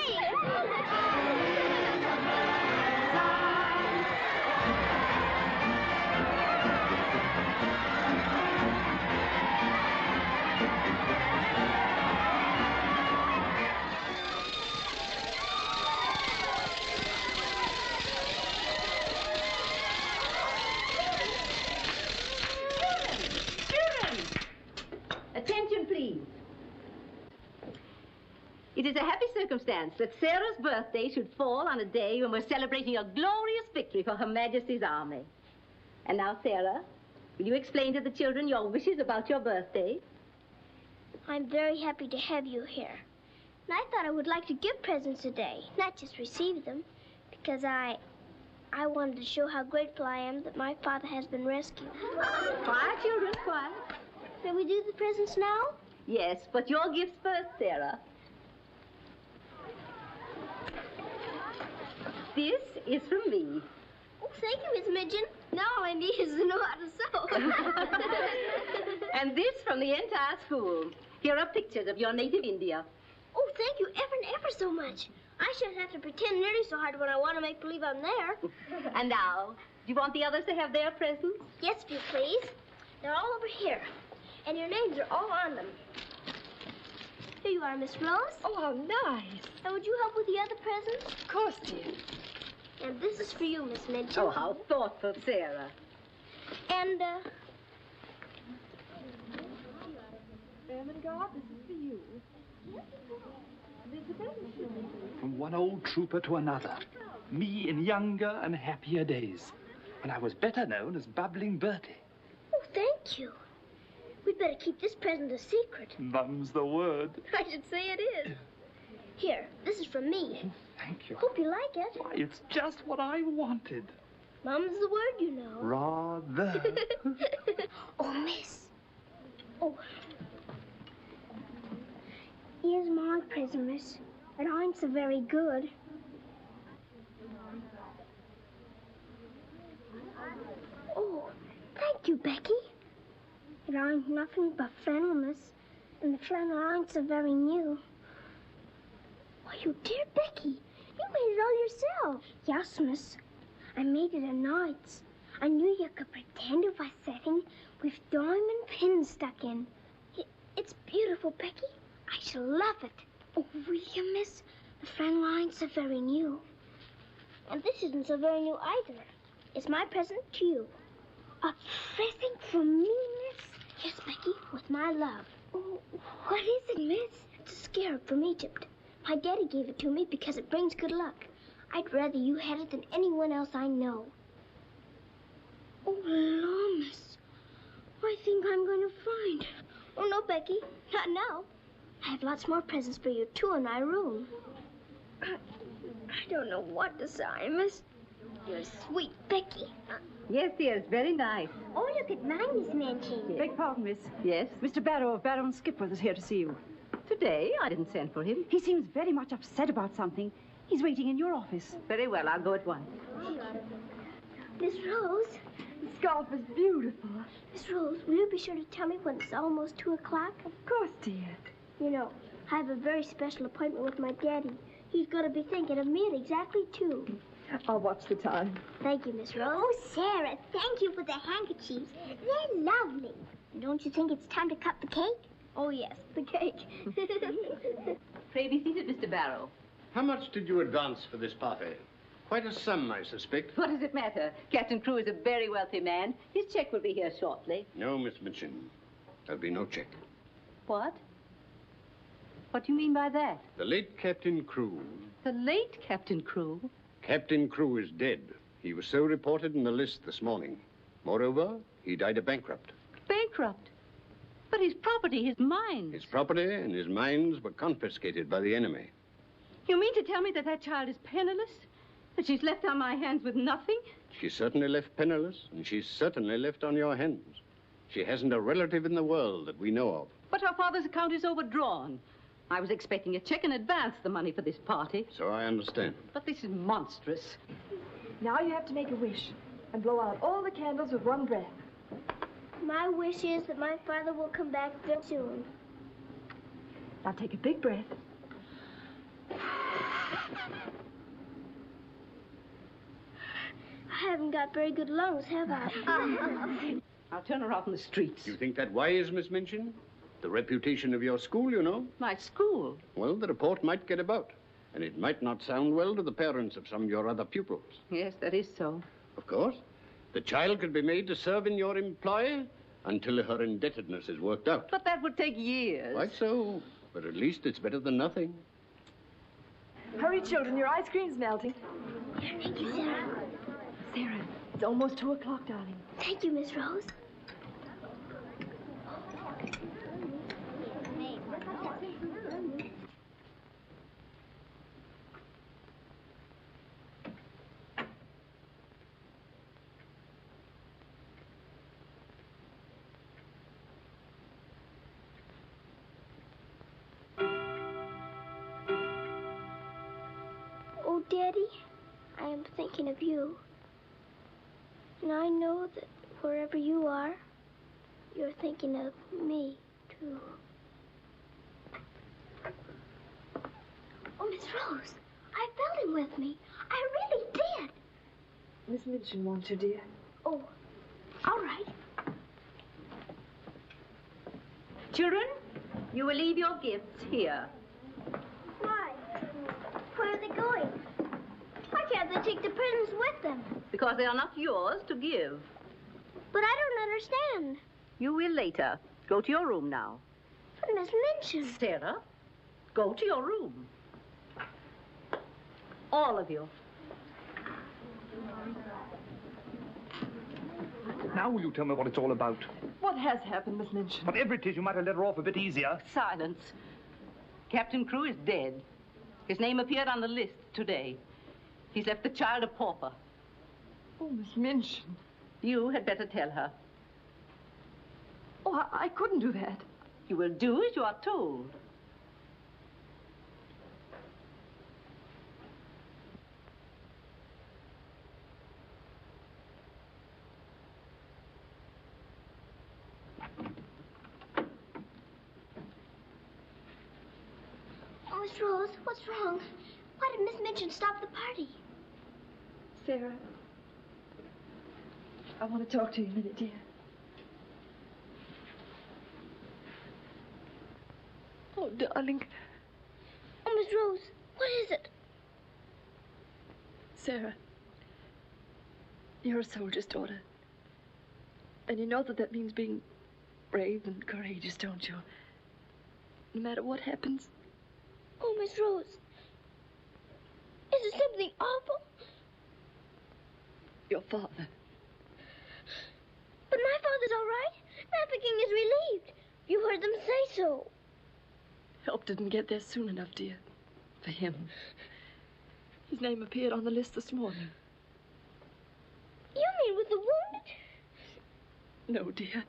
Attention, please. It is a happy circumstance that Sarah's birthday should fall on a day when we're celebrating a glorious victory for Her Majesty's army. And now, Sarah, will you explain to the children your wishes about your birthday? I'm very happy to have you here. And I thought I would like to give presents today, not just receive them, because I wanted to show how grateful I am that my father has been rescued. Quiet, children, quiet. May we do the presents now? Yes, but your gifts first, Sarah. This is from me. Oh, thank you, Miss Midgeon. Now all I need is to know how to sew. And this from the entire school. Here are pictures of your native India. Oh, thank you ever and ever so much. I shouldn't have to pretend nearly so hard when I want to make believe I'm there. And now, do you want the others to have their presents? Yes, if you please. They're all over here. And your names are all on them. Here you are, Miss Rose. Oh, how nice. And would you help with the other presents? Of course, dear. And this is for you, Miss Midgeon. Oh, how thoughtful, Sarah. And, Ermengarde, this is for you. From one old trooper to another. Me in younger and happier days, when I was better known as Bubbling Bertie. Oh, thank you. We'd better keep this present a secret. Mum's the word. I should say it is. Here, this is from me. Thank you. Hope you like it. Why, it's just what I wanted. Mum's the word, you know. Rather. Oh, miss. Oh. Here's my present, miss. It ain't so very good. Oh, thank you, Becky. It ain't nothing but flannel, miss. And the flannel ain't so very new. Why, you dear Becky. You made it all yourself. Yes, miss. I made it at nights. I knew you could pretend it was setting with diamond pins stuck in. It's beautiful, Becky. I shall love it. Oh, will you, miss? The flannel ain't so very new. And this isn't so very new either. It's my present to you. A present from me, miss? Yes, Becky, with my love. Oh, what is it, miss? It's a scarab from Egypt. My daddy gave it to me because it brings good luck. I'd rather you had it than anyone else I know. Oh, Lord, miss. I think I'm going to find. Oh, no, Becky. Not now. I have lots more presents for you, too, in my room. I don't know what to say, miss. You're sweet, Becky. Yes, dear, it's very nice. Oh, look at mine, Miss Manchin. Beg pardon, miss. Yes? Mr. Barrow of Barrow and Skipworth is here to see you. Today? I didn't send for him. He seems very much upset about something. He's waiting in your office. Very well, I'll go at once. Miss Rose? The scarf is beautiful. Miss Rose, will you be sure to tell me when it's almost 2 o'clock? Of course, dear. You know, I have a very special appointment with my daddy. He's going to be thinking of me at exactly 2. I'll watch the time. Thank you, Miss Rose. Oh, Sarah, thank you for the handkerchiefs. They're lovely. Don't you think it's time to cut the cake? Oh, yes, the cake. Pray be seated, Mr. Barrow. How much did you advance for this party? Quite a sum, I suspect. What does it matter? Captain Crewe is a very wealthy man. His check will be here shortly. No, Miss Minchin. There'll be no check. What? What do you mean by that? The late Captain Crewe. The late Captain Crewe? Captain Crewe is dead. He was so reported in the list this morning. Moreover, he died a bankrupt. Bankrupt? But his property, his mines. His property and his mines were confiscated by the enemy. You mean to tell me that that child is penniless? That she's left on my hands with nothing? She's certainly left penniless, and she's certainly left on your hands. She hasn't a relative in the world that we know of. But her father's account is overdrawn. I was expecting a check in advance the money for this party. So I understand. But this is monstrous. Now you have to make a wish and blow out all the candles with one breath. My wish is that my father will come back very soon. Now take a big breath. I haven't got very good lungs, have I? I'll turn her out in the streets. You think that wise, Miss Minchin? The reputation of your school, you know. My school? Well, the report might get about, and it might not sound well to the parents of some of your other pupils. Yes, that is so. Of course. The child could be made to serve in your employ until her indebtedness is worked out. But that would take years. Quite so. But at least it's better than nothing. Hurry, children, your ice cream's melting. Thank you, Sarah. Sarah, it's almost 2 o'clock, darling. Thank you, Miss Rose. Oh, Daddy, I am thinking of you. And I know that wherever you are, you're thinking of me, too. Oh, Miss Rose, I felt him with me. I really did. Miss Minchin wants you, dear. Oh, all right. Children, you will leave your gifts here. Why? Where are they going? Why can't they take the presents with them? Because they are not yours to give. But I don't understand. You will later. Go to your room now. But Miss Minchin. Sarah, go to your room. All of you. Now will you tell me what it's all about? What has happened, Miss Minchin? Whatever it is, you might have let her off a bit easier. Silence. Captain Crewe is dead. His name appeared on the list today. He's left the child a pauper. Oh, Miss Minchin. You had better tell her. Oh, I couldn't do that. You will do as you are told. Oh, Miss Rose, what's wrong? Why did Miss Minchin stop the party? Sarah, I want to talk to you a minute, dear. Oh, darling. Oh, Miss Rose, what is it? Sarah, you're a soldier's daughter. And you know that that means being brave and courageous, don't you? No matter what happens. Oh, Miss Rose. Is it something awful? Your father. But my father's all right. Mafeking is relieved. You heard them say so. Help didn't get there soon enough, dear. For him. His name appeared on the list this morning. You mean with the wounded? No, dear.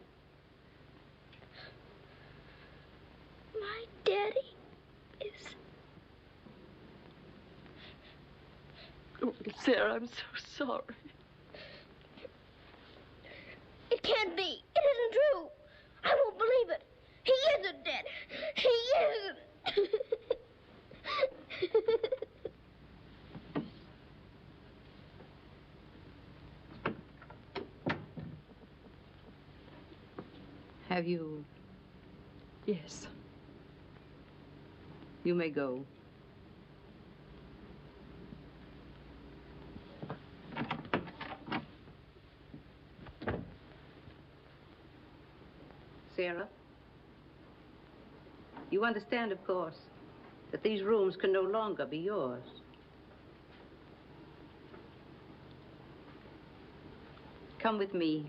My daddy is... Oh, Sarah, I'm so sorry. It can't be. It isn't true. I won't believe it. He isn't dead. He isn't. Have you? Yes. You may go. Sarah, you understand, of course, that these rooms can no longer be yours. Come with me.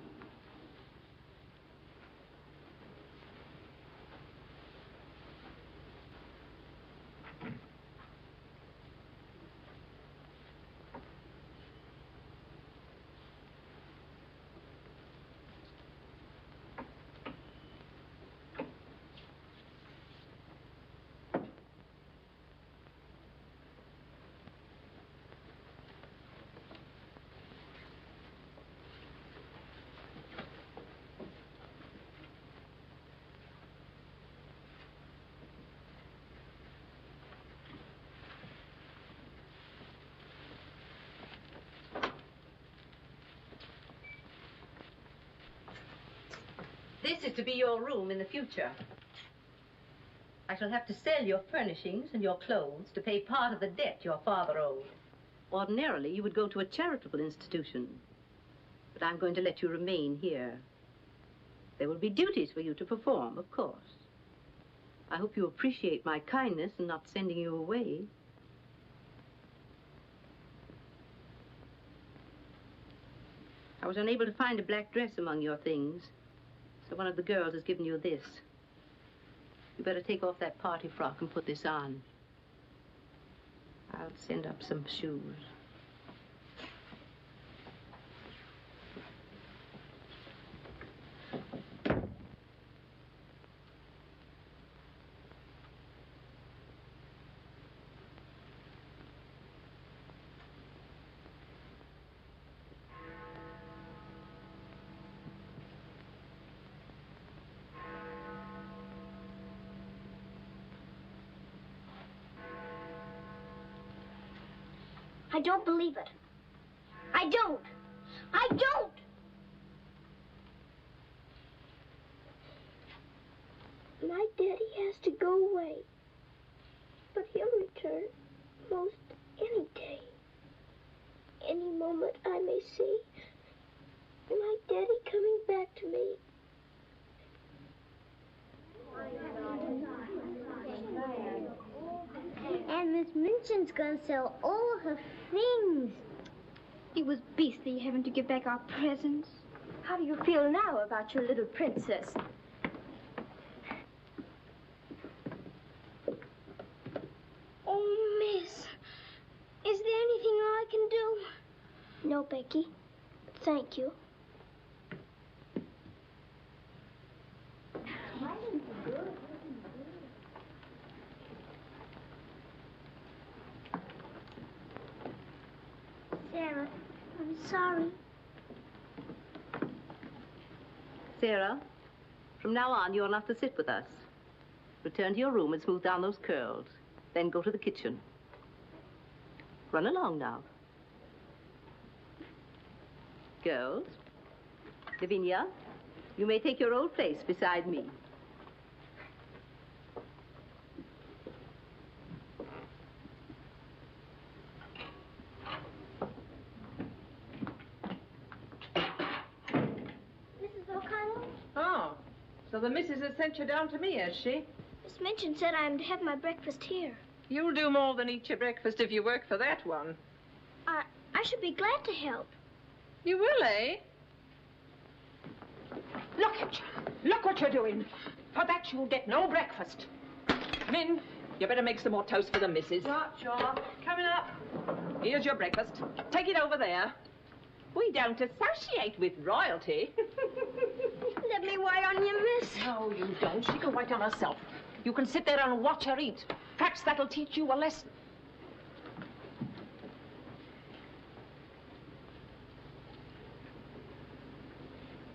This is to be your room in the future. I shall have to sell your furnishings and your clothes to pay part of the debt your father owed. Ordinarily, you would go to a charitable institution. But I'm going to let you remain here. There will be duties for you to perform, of course. I hope you appreciate my kindness in not sending you away. I was unable to find a black dress among your things. So one of the girls has given you this. You better take off that party frock and put this on. I'll send up some shoes. I don't believe it. I don't. I don't. My daddy has to go away. But he'll return most any day. Any moment I may see my daddy coming back to me. And Miss Minchin's gonna sell all her things. It was beastly having to give back our presents. How do you feel now about your little princess? Oh, Miss, is there anything I can do? No, Becky. Thank you. Sarah, I'm sorry. Sarah, from now on, you're not to sit with us. Return to your room and smooth down those curls. Then go to the kitchen. Run along now. Girls, Lavinia, you may take your old place beside me. Oh, so the missus has sent you down to me, has she? Miss Minchin said I'm to have my breakfast here. You'll do more than eat your breakfast if you work for that one. I should be glad to help. You will, eh? Look at you. Look what you're doing. For that you'll get no breakfast. Min, you better make some more toast for the missus. Sure. Coming up. Here's your breakfast. Take it over there. We don't associate with royalty. Let me wait on you, miss. No, you don't. She can wait on herself. You can sit there and watch her eat. Perhaps that'll teach you a lesson.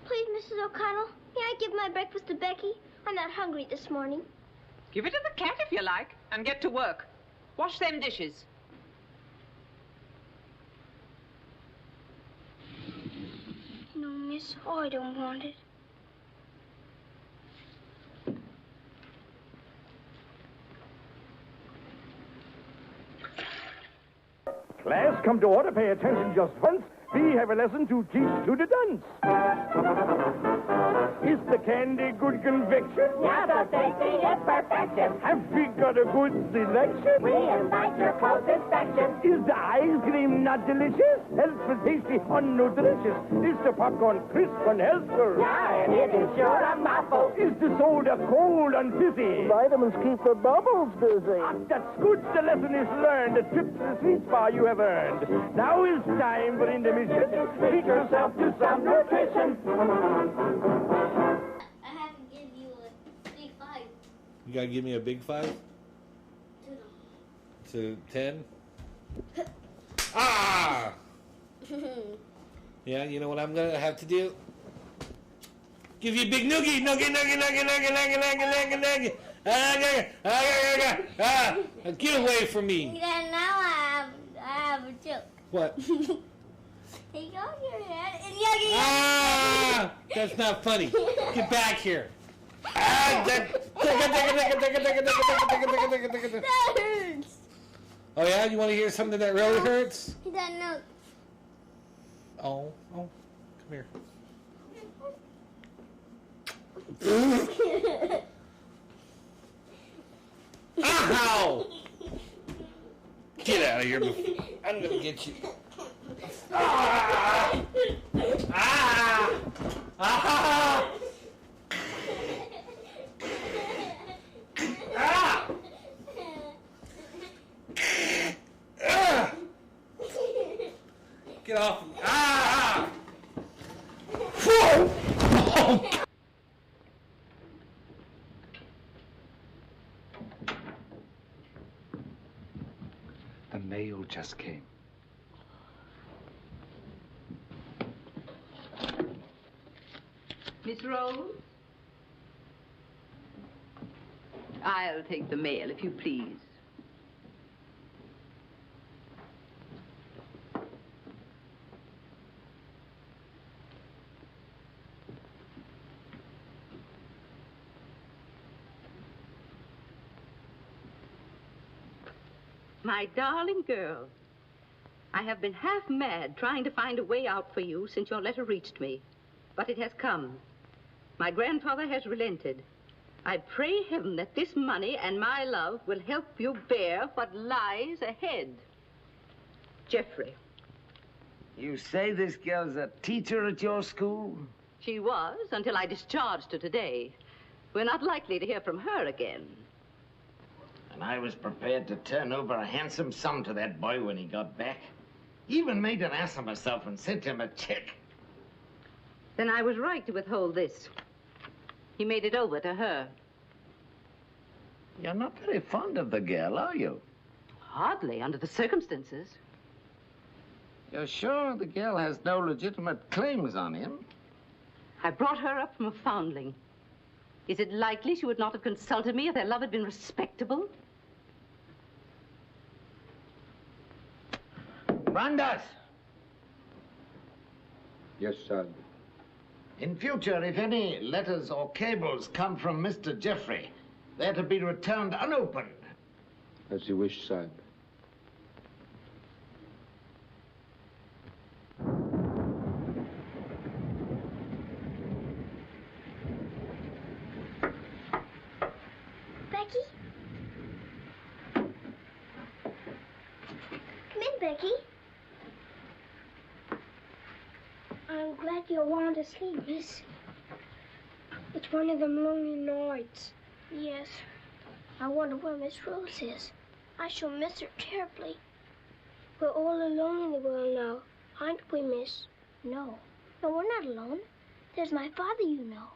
Please, Mrs. O'Connell, may I give my breakfast to Becky? I'm not hungry this morning. Give it to the cat if you like, and get to work. Wash them dishes. No, miss. Oh, I don't want it. come to order. Pay attention just once. We have a lesson to teach to the dunce. Is the candy good conviction? Yeah, the tasting is perfection. Have we got a good selection? We invite your close inspection. Is the ice cream not delicious? Healthful, tasty, unnutritious. Is the popcorn crisp and healthful? Yeah, and it is sure a mouthful. Is the soda cold and fizzy? Vitamins keep the bubbles busy. That's good. The lesson is learned. The trip to the sweet spot you have earned. Now is time for intermission. Treat yourself to some nutrition. I have to give you a big 5. You gotta give me a big 5? To 10? Ah! Yeah, you know what I'm gonna have to do? Give you a big noogie! Noogie! Get away from me! Then now I have a joke. What? Take off your head and Ah! That's not funny. Get back here. That hurts. Oh yeah? You want to hear something that really hurts? That note. Oh, come here. Ow! Get out of here. I'm gonna get you. Ah! Ah! Ah! Ah! Ah! Get off me. Ah! Whoa! Oh. The mail just came. Miss Rose? I'll take the mail, if you please. My darling girl, I have been half mad trying to find a way out for you since your letter reached me. But it has come. My grandfather has relented. I pray heaven that this money and my love will help you bear what lies ahead. Jeffrey. You say this girl's a teacher at your school? She was, until I discharged her today. We're not likely to hear from her again. And I was prepared to turn over a handsome sum to that boy when he got back. Even made an ass of myself and sent him a check. Then I was right to withhold this. He made it over to her. You're not very fond of the girl, are you? Hardly, under the circumstances. You're sure the girl has no legitimate claims on him? I brought her up from a foundling. Is it likely she would not have consulted me if their love had been respectable? Brandas! Yes, sir. In future, if any letters or cables come from Mr. Jeffrey, they're to be returned unopened. As you wish, sir. Becky? Come in, Becky. I'm glad you want to sleep, miss. It's one of them lonely nights. Yes. I wonder where Miss Rose is. I shall miss her terribly. We're all alone in the world now, aren't we, miss? No. No, we're not alone. There's my father, you know.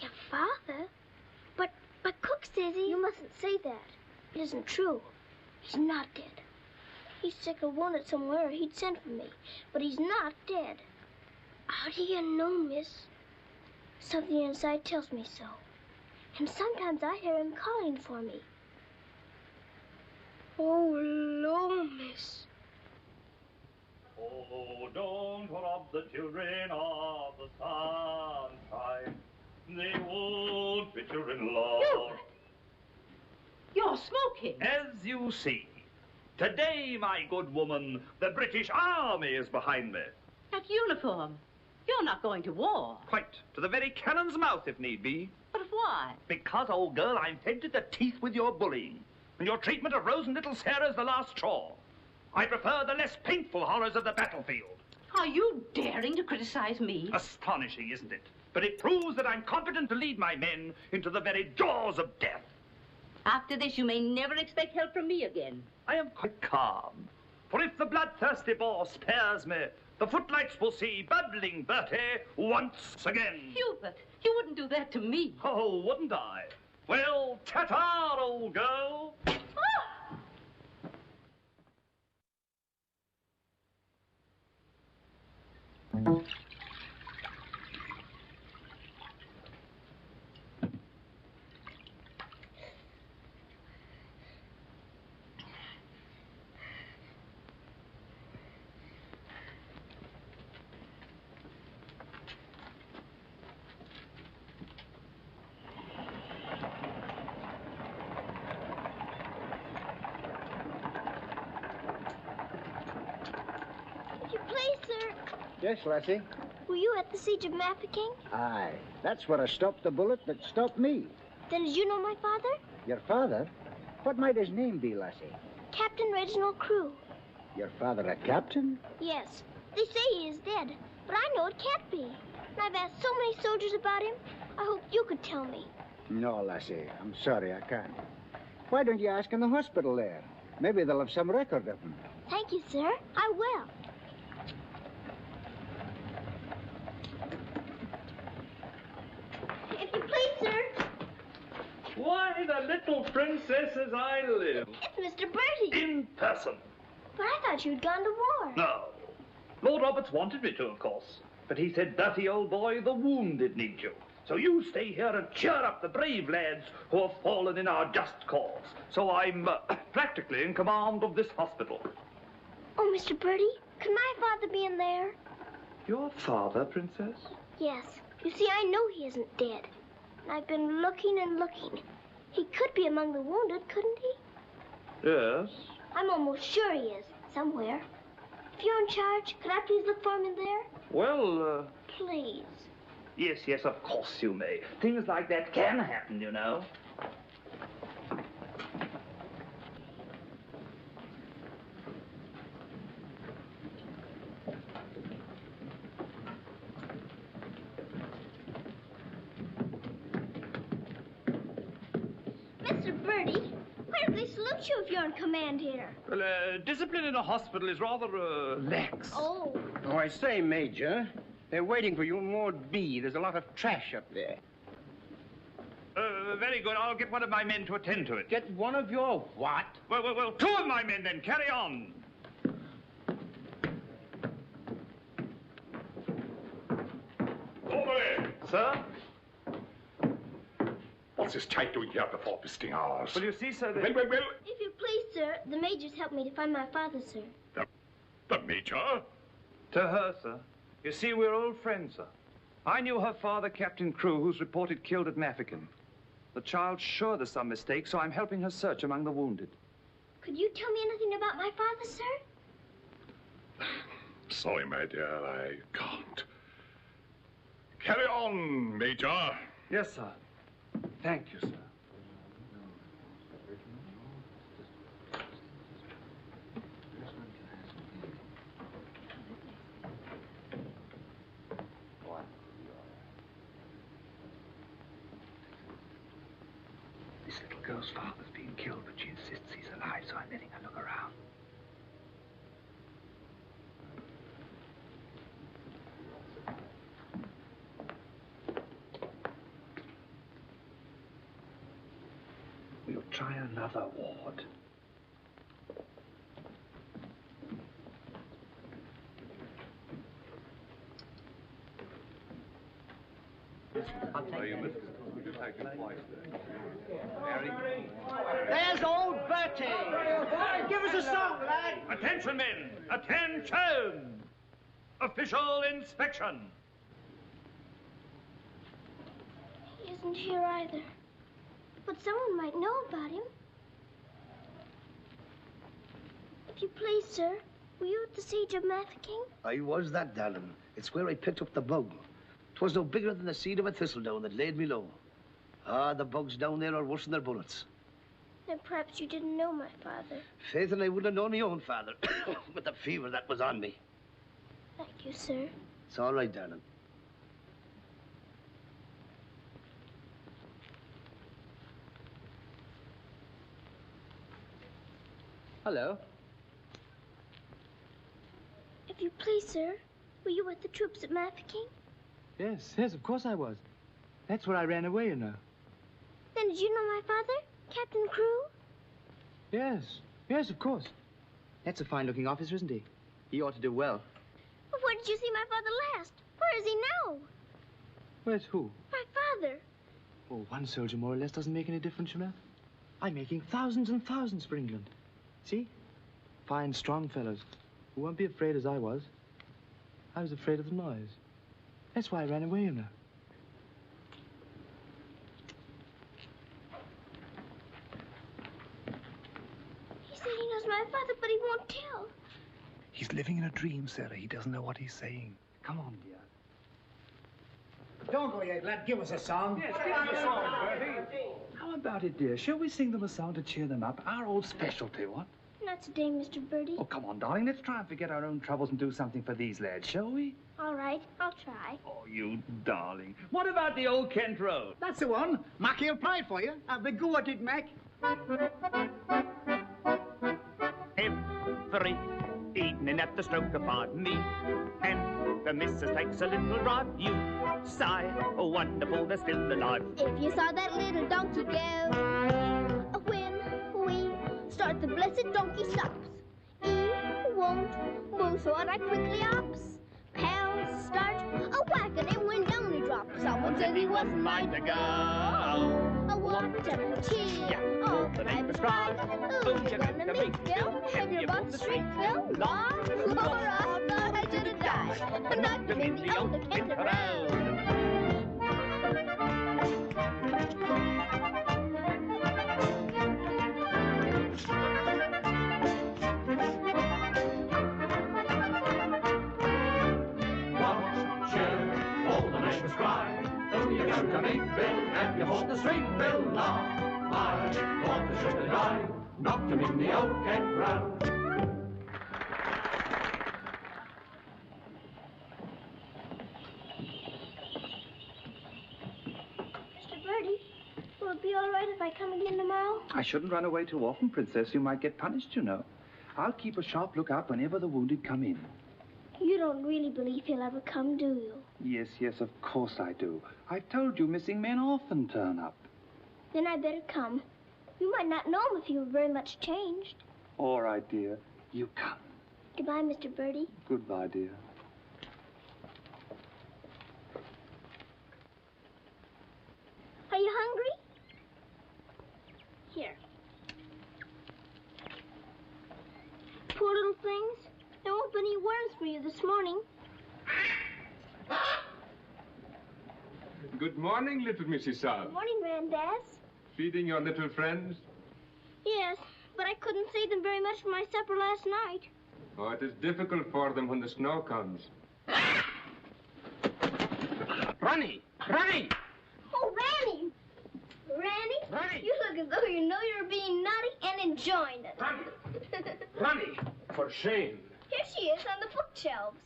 Your father? But Cook says he... You mustn't say that. It isn't true. He's not dead. He's sick or wounded somewhere. He'd send for me. But he's not dead. How do you know, miss? Something inside tells me so. And sometimes I hear him calling for me. Oh, Lord, miss. Oh, don't rob the children of the sunshine. They won't fit your in-law. You're smoking. As you see, Today, my good woman, the British Army is behind me. That uniform. You're not going to war. Quite. To the very cannon's mouth, if need be. But why? Because, old girl, I'm fed to the teeth with your bullying. And your treatment of Rose and little Sarah's the last straw. I prefer the less painful horrors of the battlefield. Are you daring to criticize me? Astonishing, isn't it? But it proves that I'm competent to lead my men into the very jaws of death. After this, you may never expect help from me again. I am quite calm. For if the bloodthirsty boar spares me, the footlights will see bubbling Bertie once again. Hubert, you wouldn't do that to me. Oh, wouldn't I? Well, ta-ta, old girl. If you please, sir, Yes, lassie? were you at the siege of Mafeking? Aye. That's where I stopped the bullet that stopped me. Then did you know my father? Your father? What might his name be, lassie? Captain Reginald Crewe. Your father a captain? Yes. They say he is dead, but I know it can't be. And I've asked so many soldiers about him. I hoped you could tell me. No, lassie. I'm sorry, I can't. Why don't you ask in the hospital there? Maybe they'll have some record of him. Thank you, sir. I will. If you please, sir. Why, the little princess as I live. It's Mr. Bertie. In person. But I thought you'd gone to war. No. Lord Roberts wanted me to, of course. But he said, Bertie, old boy, the wounded need you. So you stay here and cheer up the brave lads who have fallen in our just cause. So I'm practically in command of this hospital. Oh, Mr. Bertie, could my father be in there? Your father, Princess? Yes. You see, I know he isn't dead. And I've been looking and looking. He could be among the wounded, couldn't he? Yes. I'm almost sure he is, somewhere. If you're in charge, could I please look for him in there? Well, Please. yes, of course you may. Things like that can happen, you know. Mr. Bertie, where do they salute you if you're in command here? Well, discipline in a hospital is rather, lax. Oh. Oh, I say, Major. They're waiting for you in Ward B. There's a lot of trash up there. Very good. I'll get one of my men to attend to it. Get one of your what? Well, two of my men then. Carry on. Over. Sir? What's this type doing here before visiting hours? Well, you see, sir, Well. If you please, sir, the major's helped me to find my father, sir. The Major? To her, sir. You see, we're old friends, sir. I knew her father, Captain Crewe, who's reported killed at Mafeking. The child's sure there's some mistake, so I'm helping her search among the wounded. Could you tell me anything about my father, sir? Sorry, my dear, I can't. Carry on, Major. Yes, sir. Thank you, sir. This little girl's father's been killed, but she insists he's alive, so I'm letting her look around. We'll try another ward. There's old Bertie. Give us a song, lad. Attention, men! Attention! Official inspection. He isn't here either. But someone might know about him. If you please, sir, were you at the siege of Mafeking? I was that, darling. It's where I picked up the bug. 'Twas no bigger than the seed of a thistledown that laid me low. Ah, the bugs down there are worse than their bullets. Then perhaps you didn't know my father. Faith, and I wouldn't have known my own father with the fever that was on me. Thank you, sir. It's all right, darling. Hello. If you please, sir, were you with the troops at Mafeking? Yes, of course I was. That's where I ran away, you know. Then did you know my father, Captain Crew? Yes, of course. That's a fine-looking officer, isn't he? He ought to do well. Well, where did you see my father last? Where is he now? Where's who? My father. Oh, one soldier more or less doesn't make any difference, you know. I'm making thousands and thousands for England. See? Fine, strong fellows who won't be afraid as I was. I was afraid of the noise. That's why I ran away, you know. He said he knows my father, but he won't tell. He's living in a dream, Sarah. He doesn't know what he's saying. Come on, dear. Don't go yet, lad. Give us a song. Yes, give us a song, Bertie. How about it, dear? Shall we sing them a song to cheer them up? Our old specialty, what? Not today, Mr. Birdie. Oh, come on, darling. Let's try and forget our own troubles and do something for these lads, shall we? All right, I'll try. Oh, you darling. What about the old Kent Road? That's the one. Mackie'll play it for you. Have a go at it, Mac. Every evening at the stroke of pardon and the missus takes a little drive. You sigh, oh wonderful, they're still alive. If you saw that little donkey go, when we start, the blessed donkey stops. He won't move, so I quickly hops. Pals start a wagon, and when down he drops. Someone said he wasn't mine to go. What a tear, all the neighbors cried. Who's you gonna meet, Phil? Have you bought the street, Phil? Laura, thought I should have died. But not to me, the old Kent Road. To meet Bill, and you hold the street, Bill, law. I thought I should have died, knocked him in the old Kent Road. Mr. Birdie, will it be all right if I come again tomorrow? I shouldn't run away too often, Princess. You might get punished, you know. I'll keep a sharp lookout whenever the wounded come in. You don't really believe he'll ever come, do you? Yes, of course I do. I've told you missing men often turn up. Then I better come. You might not know him if he were very much changed. All right, dear. You come. Goodbye, Mr. Birdie. Goodbye, dear. Are you hungry? Here. Poor little things. There won't be any worms for you this morning. Good morning, little Mrs. Saab. Good morning, Grandad. Feeding your little friends? Yes, but I couldn't save them very much for my supper last night. Oh, it is difficult for them when the snow comes. Ronnie! Ronnie! Oh, Ranny! Ranny, you look as though you know you're being naughty and enjoying it. Ronnie! For shame. Here she is on the bookshelves.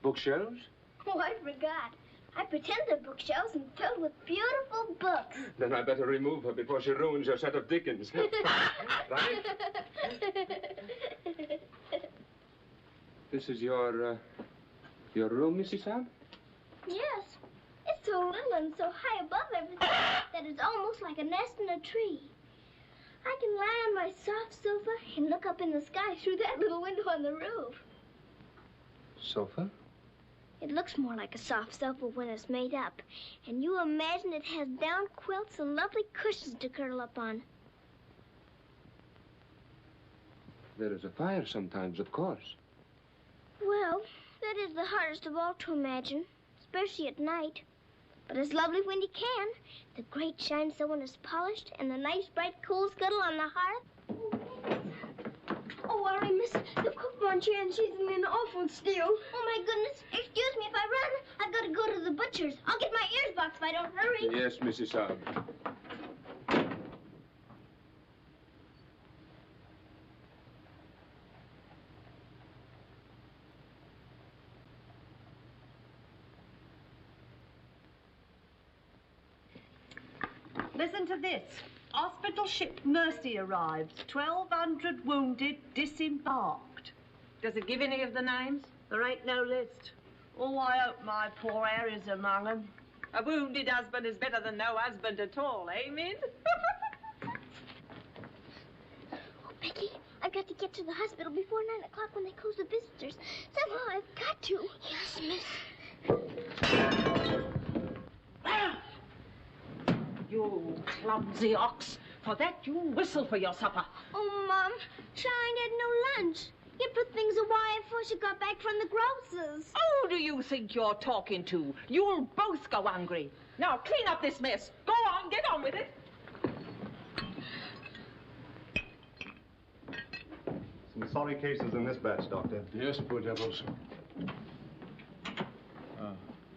Bookshelves? Oh, I forgot. I pretend they're bookshelves and filled with beautiful books. Then I better remove her before she ruins your set of Dickens. Right? This is your room, Mrs. Saab? Yes. It's so little and so high above everything that it's almost like a nest in a tree. I can lie on my soft sofa and look up in the sky through that little window on the roof. Sofa? It looks more like a soft sofa when it's made up. And you imagine it has down quilts and lovely cushions to curl up on. There is a fire sometimes, of course. Well, that is the hardest of all to imagine, especially at night. But it's lovely when you can. The grate shines so when it's polished, and the nice bright coal scuttle on the hearth. Oh, worry, miss. The cook wants you and she's in an awful stew. Oh, my goodness. Excuse me if I run. I've got to go to the butcher's. I'll get my ears boxed if I don't hurry. Yes, Mrs. Saab. Listen to this. Hospital ship Mercy arrives. 1,200 wounded disembarked. Does it give any of the names? There ain't no list. Oh, I hope my poor Harry's among them. A wounded husband is better than no husband at all, eh, Min? Oh, Becky, I've got to get to the hospital before 9 o'clock when they close the visitors. Somehow I've got to. Yes, miss. You clumsy ox. For that, you whistle for your supper. Oh, Mom, Shine had no lunch. You put things away before she got back from the grocer's. Who do you think you're talking to? You'll both go hungry. Now, clean up this mess. Go on, get on with it. Some sorry cases in this batch, Doctor. Yes, poor devils.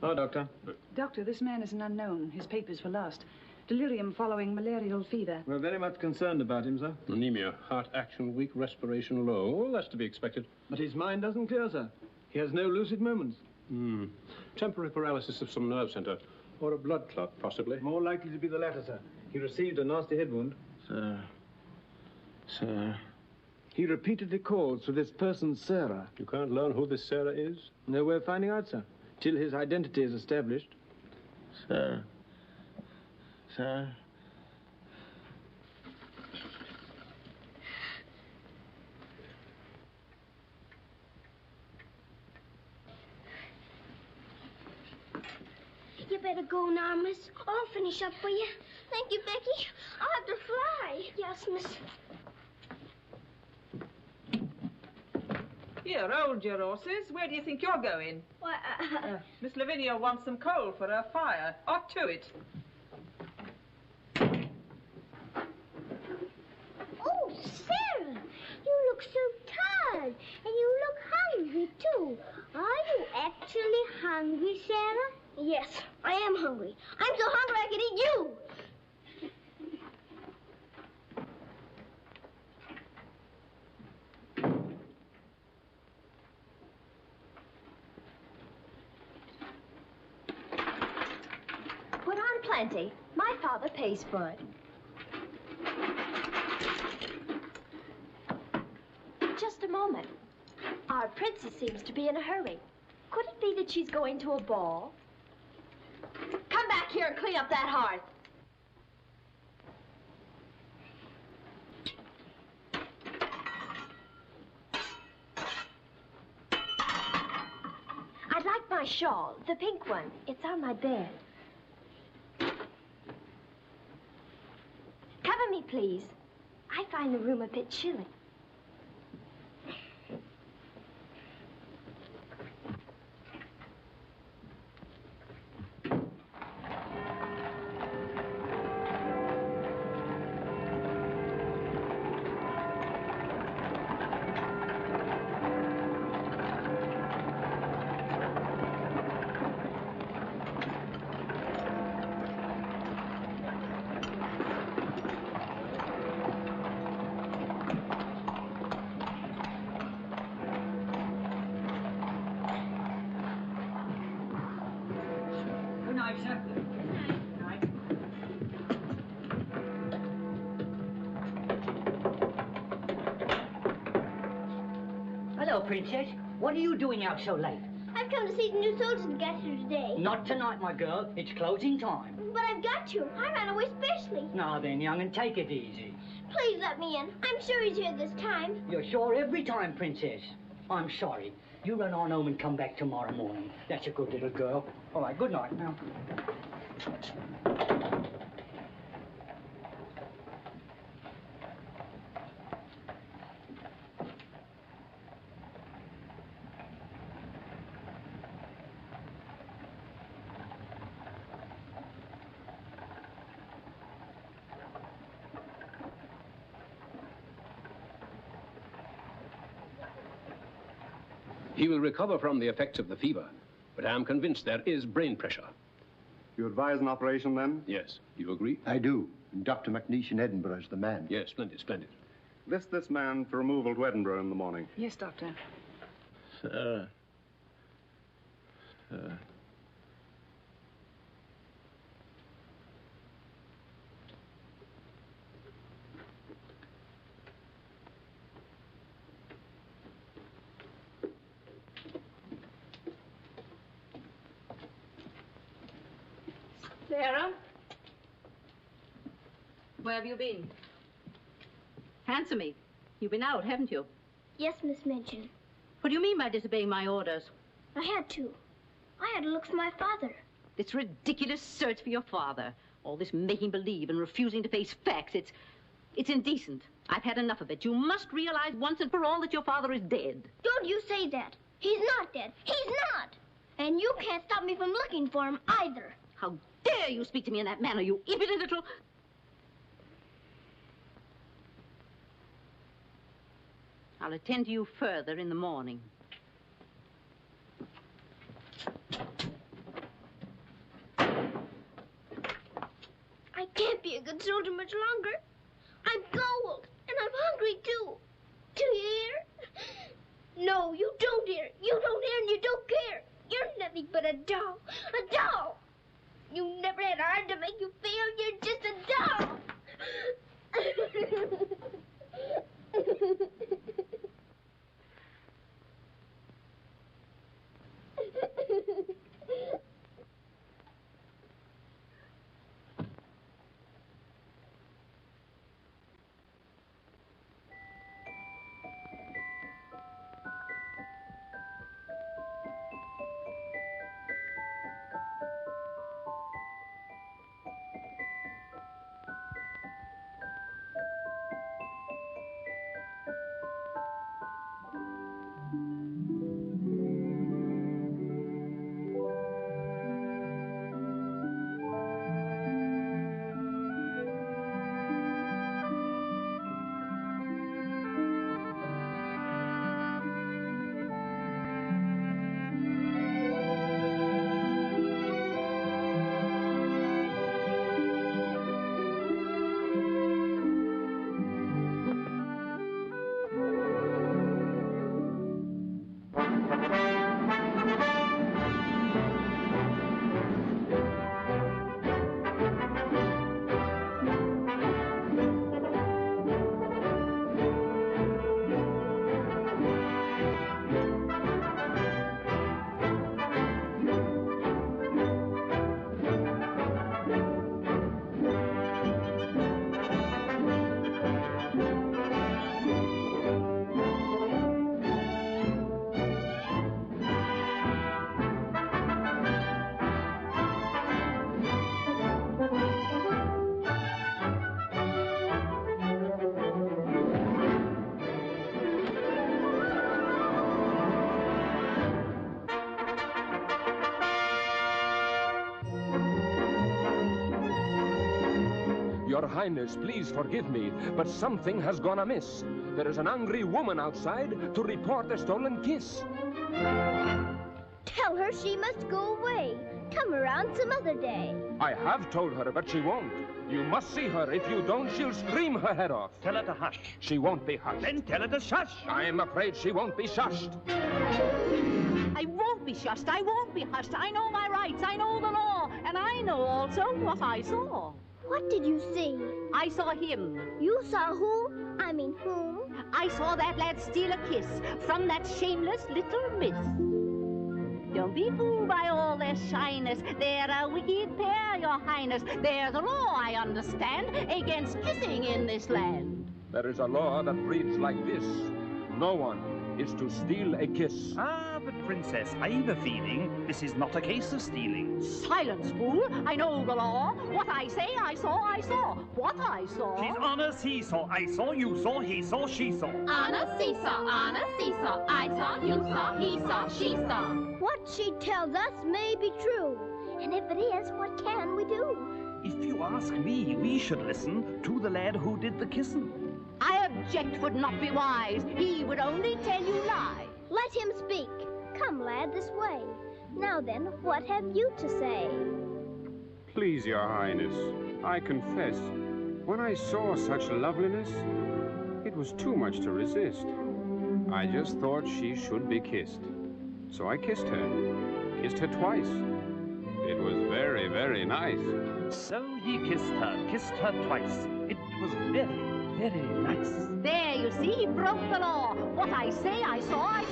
Oh, Doctor. Doctor, this man is an unknown. His papers were lost. Delirium following malarial fever. We're very much concerned about him, sir. Anemia, heart action weak, respiration low. Well, that's to be expected. But his mind doesn't clear, sir. He has no lucid moments. Temporary paralysis of some nerve center. Or a blood clot, possibly. More likely to be the latter, sir. He received a nasty head wound. Sir. He repeatedly calls for this person, Sarah. You can't learn who this Sarah is? No way of finding out, sir. Till his identity is established. Sir. You better go now, miss. I'll finish up for you. Thank you, Becky. I'll have to fly. Yes, miss. Here, hold your horses. Where do you think you're going? Why, Miss Lavinia wants some coal for her fire. Up to it. Oh, Sarah, you look so tired, and you look hungry, too. Are you actually hungry, Sarah? Yes, I am hungry. I'm so hungry I could eat you. Put on plenty. My father pays for it. Just a moment. Our princess seems to be in a hurry. Could it be that she's going to a ball? Come back here and clean up that hearth. I'd like my shawl, the pink one. It's on my bed. Cover me, please. I find the room a bit chilly. Hello, Princess. What are you doing out so late? I've come to see the new soldiers that got here today. Not tonight, my girl. It's closing time. But I've got to. I ran away specially. Now then, young, and take it easy. Please let me in. I'm sure he's here this time. You're sure every time, Princess. I'm sorry. You run on home and come back tomorrow morning. That's a good little girl. All right, good night now. He will recover from the effects of the fever, but I am convinced there is brain pressure. You advise an operation, then? Yes. Do you agree? I do. And Dr. McNeish in Edinburgh is the man. Yes, splendid, splendid. List this man for removal to Edinburgh in the morning. Yes, Doctor. Sir. Sarah? Where have you been? Answer me. You've been out, haven't you? Yes, Miss Minchin. What do you mean by disobeying my orders? I had to. I had to look for my father. This ridiculous search for your father. All this making believe and refusing to face facts. It's indecent. I've had enough of it. You must realize once and for all that your father is dead. Don't you say that. He's not dead. He's not. And you can't stop me from looking for him either. How dare you speak to me in that manner, you impudent little... I'll attend to you further in the morning. I can't be a good soldier much longer. I'm cold, and I'm hungry, too. Do you hear? No, you don't hear. You don't hear and you don't care. You're nothing but a doll. A doll. You never had a heart to make you feel. You're just a doll. Your Highness, please forgive me, but something has gone amiss. There is an angry woman outside to report a stolen kiss. Tell her she must go away. Come around some other day. I have told her, but she won't. You must see her. If you don't, she'll scream her head off. Tell her to hush. She won't be hushed. Then tell her to shush. I'm afraid she won't be shushed. I won't be shushed. I won't be hushed. I know my rights. I know the law. And I know also what I saw. What did you see? I saw him. You saw who? I mean whom? I saw that lad steal a kiss from that shameless little miss. Don't be fooled by all their shyness. They're a wicked pair, Your Highness. There's a law, I understand, against kissing in this land. There is a law that reads like this. No one is to steal a kiss. Ah, but Princess, I've a feeling this is not a case of stealing. Silence, fool. I know the law. What I say, I saw, I saw. What I saw... She's on a seesaw. I saw, you saw, he saw, she saw. On a seesaw, on a seesaw. I saw, you saw, he saw, she saw. What she tells us may be true. And if it is, what can we do? If you ask me, we should listen to the lad who did the kissing. I object would not be wise. He would only tell you lies. let him speak. Come, lad, this way. Now then, what have you to say? Please, Your Highness, I confess, when I saw such loveliness, it was too much to resist. I just thought she should be kissed. So I kissed her twice. It was very, very nice. So he kissed her twice. It was very, very nice. There, you see, he broke the law. What I say, I saw.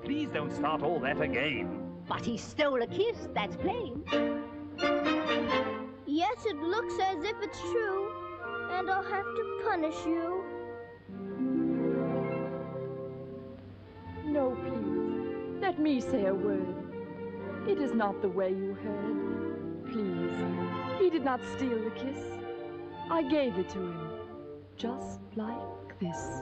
Please don't start all that again. But he stole a kiss, that's plain. Yes, it looks as if it's true, and I'll have to punish you. No, please. Let me say a word. It is not the way you heard. Please. He did not steal the kiss. I gave it to him. Just like this.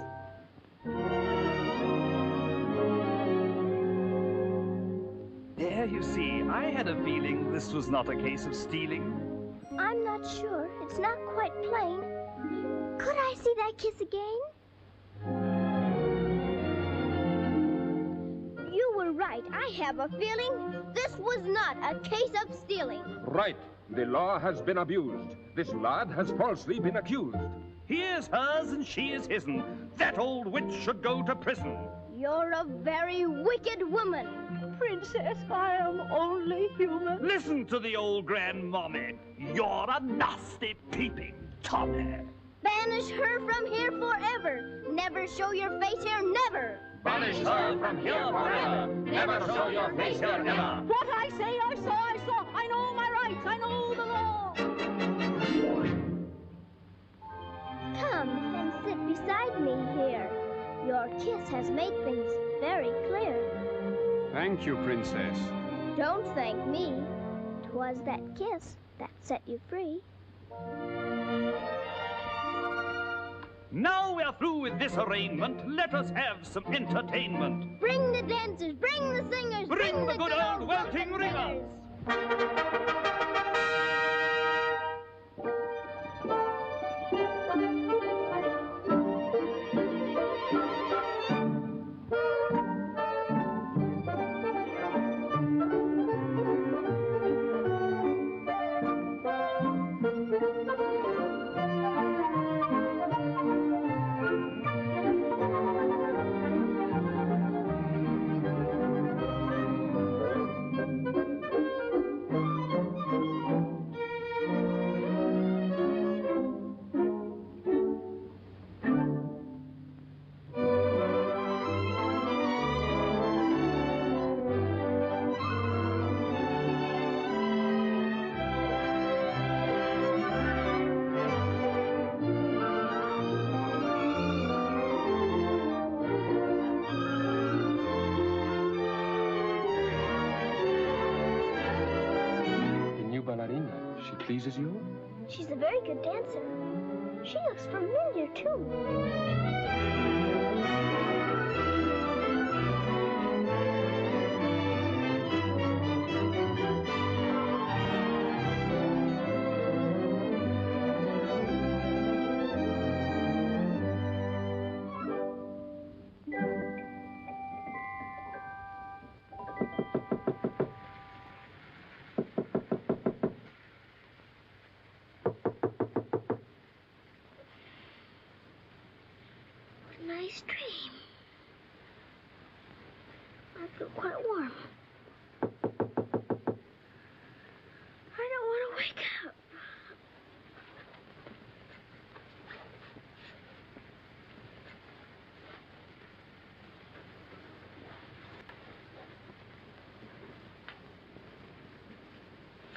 There, you see, I had a feeling this was not a case of stealing. I'm not sure. It's not quite plain. Could I see that kiss again? You were right. I have a feeling this was not a case of stealing. Right. The law has been abused. This lad has falsely been accused. He is hers and she is his'n. That old witch should go to prison. You're a very wicked woman. Princess, I am only human. Listen to the old grandmommy. You're a nasty peeping Tommy. Banish her from here forever. Never show your face here, never. Banish her from here forever. Never show your face here, never. What I say, I saw. I know my rights. I know the law. Come and sit beside me here. Your kiss has made things very clear. Thank you, Princess. Don't thank me. 'Twas that kiss that set you free. Now we're through with this arraignment. Let us have some entertainment. Bring the dancers, bring the singers, bring the good old welting ringers. She pleases you? She's a very good dancer. She looks familiar, too. Nice dream. I feel quite warm. I don't want to wake up.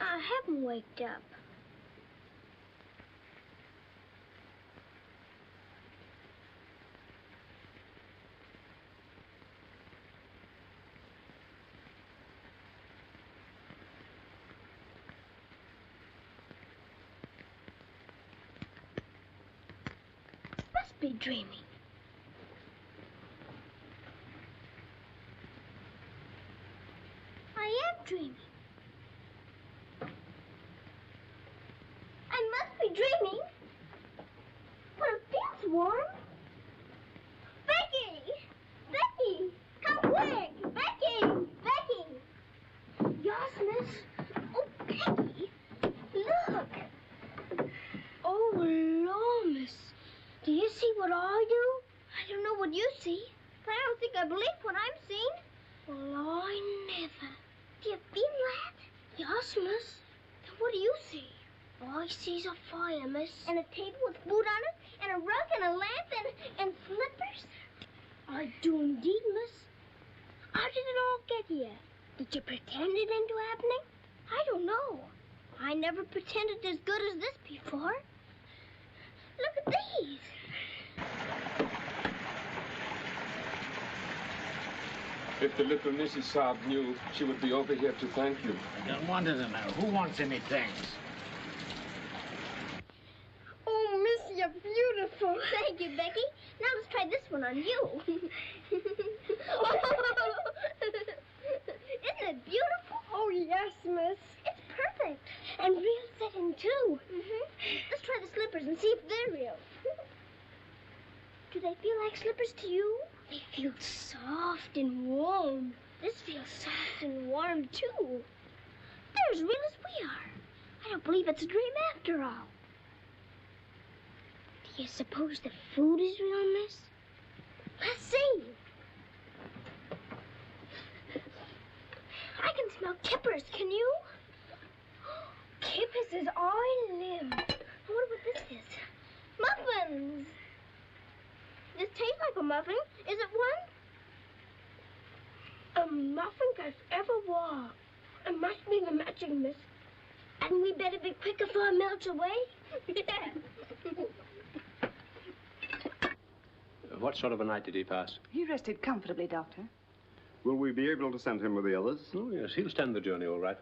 I haven't waked up. Be dreaming. I am dreaming. I must be dreaming. But it feels warm. Becky! Becky! Come quick! see? I don't think I believe what I'm seeing. Well, I never. Do you feel that? Yes, miss. Then what do you see? I sees a fire, miss. And a table with food on it, and a rug, and a lamp, and slippers. I do indeed, miss. How did it all get here? Did you pretend it into happening? I don't know. I never pretended as good as this before. Look at these. If the little Mrs. Saab knew, she would be over here to thank you. I don't want to know. Who wants any thanks? Oh, miss, you're beautiful. Thank you, Becky. Now let's try this one on you. Isn't it beautiful? Oh, yes, miss. It's perfect. And real fitting, too. Let's try the slippers and see if they're real. Do they feel like slippers to you? They feel soft and warm. This feels soft and warm, too. They're as real as we are. I don't believe it's a dream after all. Do you suppose the food is real, miss? Let's see. I can smell kippers, can you? Kippers is all I live. I wonder what this is. Muffins! This tastes like a muffin. Is it one? A muffin as ever was. It must be the magic, miss. And we better be quick before it melts away. What sort of a night did he pass? He rested comfortably, Doctor. Will we be able to send him with the others? Oh, yes, he'll stand the journey all right.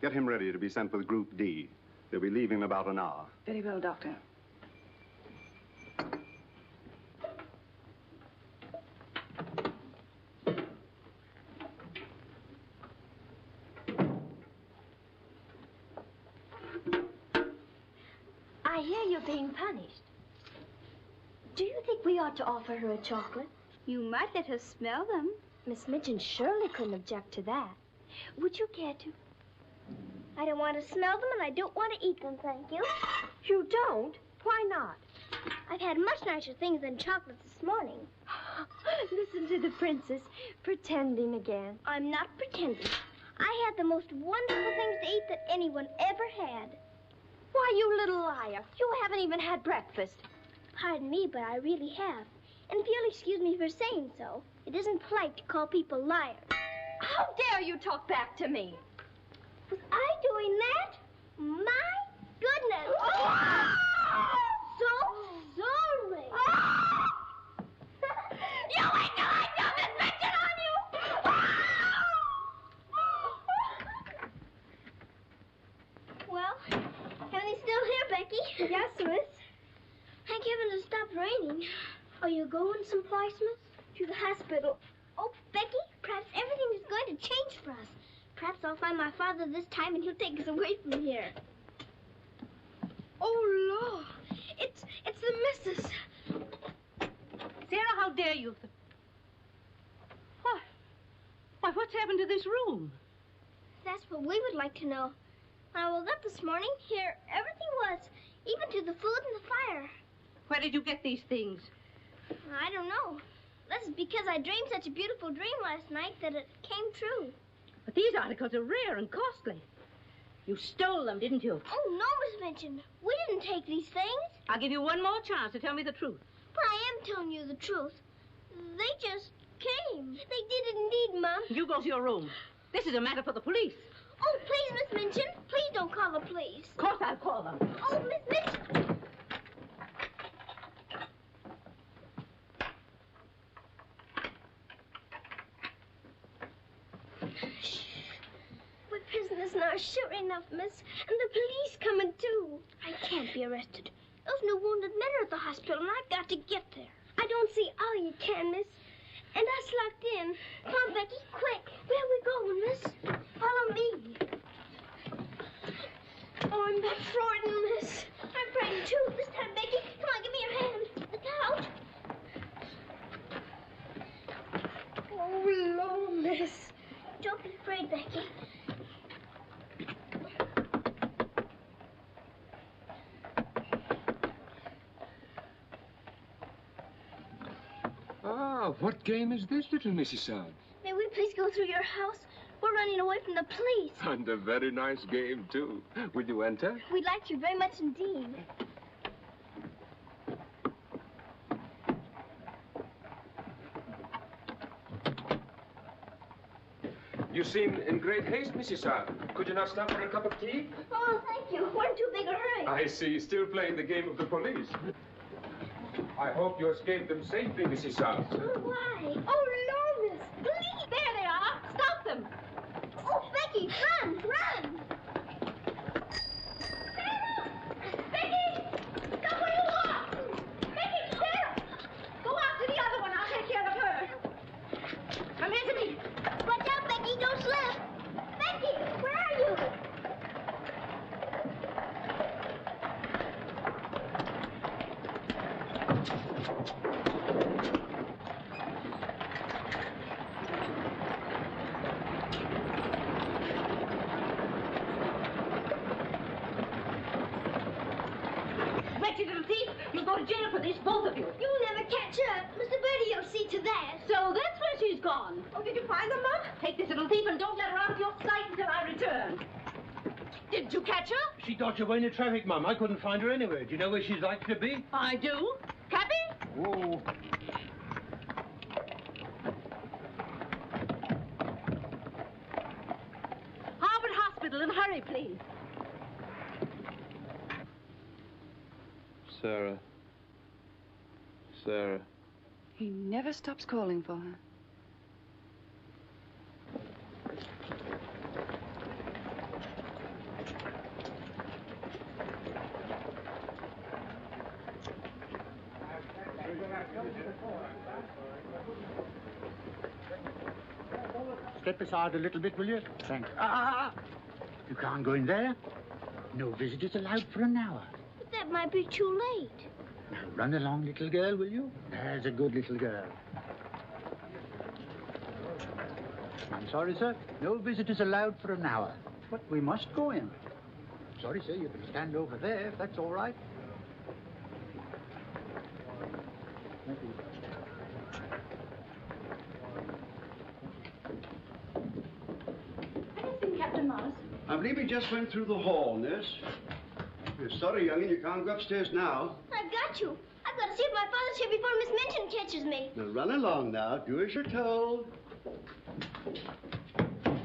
Get him ready to be sent with Group D. They'll be leaving in about an hour. Very well, Doctor. I hear you're being punished. Do you think we ought to offer her a chocolate? You might let her smell them. Miss Minchin surely couldn't object to that. Would you care to? I don't want to smell them, and I don't want to eat them, thank you. You don't? Why not? I've had much nicer things than chocolates this morning. Listen to the princess, pretending again. I'm not pretending. I had the most wonderful things to eat that anyone ever had. Why, you little liar. You haven't even had breakfast. Pardon me, but I really have. And if you'll excuse me for saying so, it isn't polite to call people liars. How dare you talk back to me? Was I doing that? My goodness. So sorry. You ain't no I got this mention on you! Well, everything's still here, Becky. Yes, miss. Thank heaven it stopped raining. Are you going someplace, miss? To the hospital. Oh, Becky, perhaps everything is going to change for us. Perhaps I'll find my father this time and he'll take us away from here. Oh, Lord. It's the missus. Sarah, how dare you? Why, what's happened to this room? That's what we would like to know. When I woke up this morning, here everything was, even to the food and the fire. Where did you get these things? I don't know. That's because I dreamed such a beautiful dream last night that it came true. But these articles are rare and costly. You stole them, didn't you? Oh, no, Miss Minchin. We didn't take these things. I'll give you one more chance to tell me the truth. But I am telling you the truth. They just came. They did indeed, Mom. You go to your room. This is a matter for the police. Oh, please, Miss Minchin. Please don't call the police. Of course I'll call them. Oh, Miss Minchin. We're prisoners now, sure enough, miss. And the police coming, too. I can't be arrested. Those new wounded men are at the hospital, and I've got to get there. I don't see how you can, miss. And us locked in. Come on, Becky, quick. Where are we going, miss? Follow me. Oh, I'm that frightened, miss. I'm frightened, too. This time, Becky, come on, give me your hand. Look out. Oh, Lord, miss. Don't be afraid, Becky. Ah, Now, what game is this, little Mrs. Saab? May we please go through your house? We're running away from the police. And a very nice game, too. Will you enter? We'd like to very much indeed. You seem in great haste, Mrs. Saab. Could you not stop for a cup of tea? Oh, thank you. We're in too big a hurry. I see. Still playing the game of the police. I hope you escaped them safely, Mrs. Saab. Why? Oh, no, Miss. Please. There they are. Stop them. Oh, Becky, run, run. Sarah! Becky! Stop where you are! Becky, Sarah! Go out to the other one. I'll take care of her. Come here to me. Watch out, Becky, don't slip. Becky, where are you? Wretched little thief. You'll go to jail for this, both of you. You'll never catch up. Mr. Birdie will see to that. So that's where she's gone. Oh, did you find her, Mum? Take this little thief and don't let her out of your sight until I return. Didn't you catch her? She dodged away in the traffic, Mum. I couldn't find her anywhere. Do you know where she's likely to be? I do. Cappy? Whoa. Harvard Hospital, and hurry, please. Sarah. Sarah. He never stops calling for her. Step aside a little bit, will you? Thanks. You can't go in there. No visitors allowed for an hour. But that might be too late. Now, run along, little girl, will you? There's a good little girl. I'm sorry, sir. No visitors allowed for an hour. But we must go in. Sorry, sir. You can stand over there, if that's all right. Thank you. Captain Morris. I believe he just went through the hall, nurse. We're sorry, young'un, you can't go upstairs now. I've got to. I've got to see if my father's here before Miss Minton catches me. Now run along now. Do as you're told.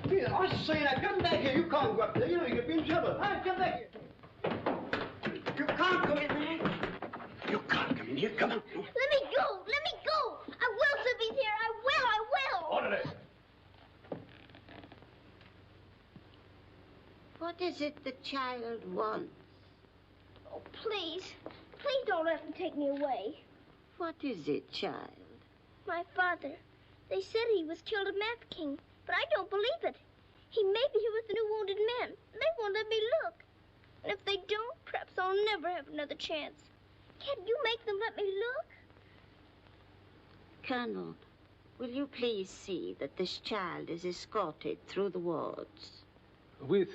Here, I say now, come back here. You can't go up there. You know you'll be in trouble. Hi, come back here. You can't go in there. You can't come in here. Come on. Let me go. Let me go. I will, if he's here. I will. I will. Order it. What is it the child wants? Oh, please. Please don't let him take me away. What is it, child? My father. They said he was killed at Mafeking, but I don't believe it. He may be here with the new wounded men. They won't let me look. And if they don't, perhaps I'll never have another chance. Can't you make them let me look? Colonel, will you please see that this child is escorted through the wards? With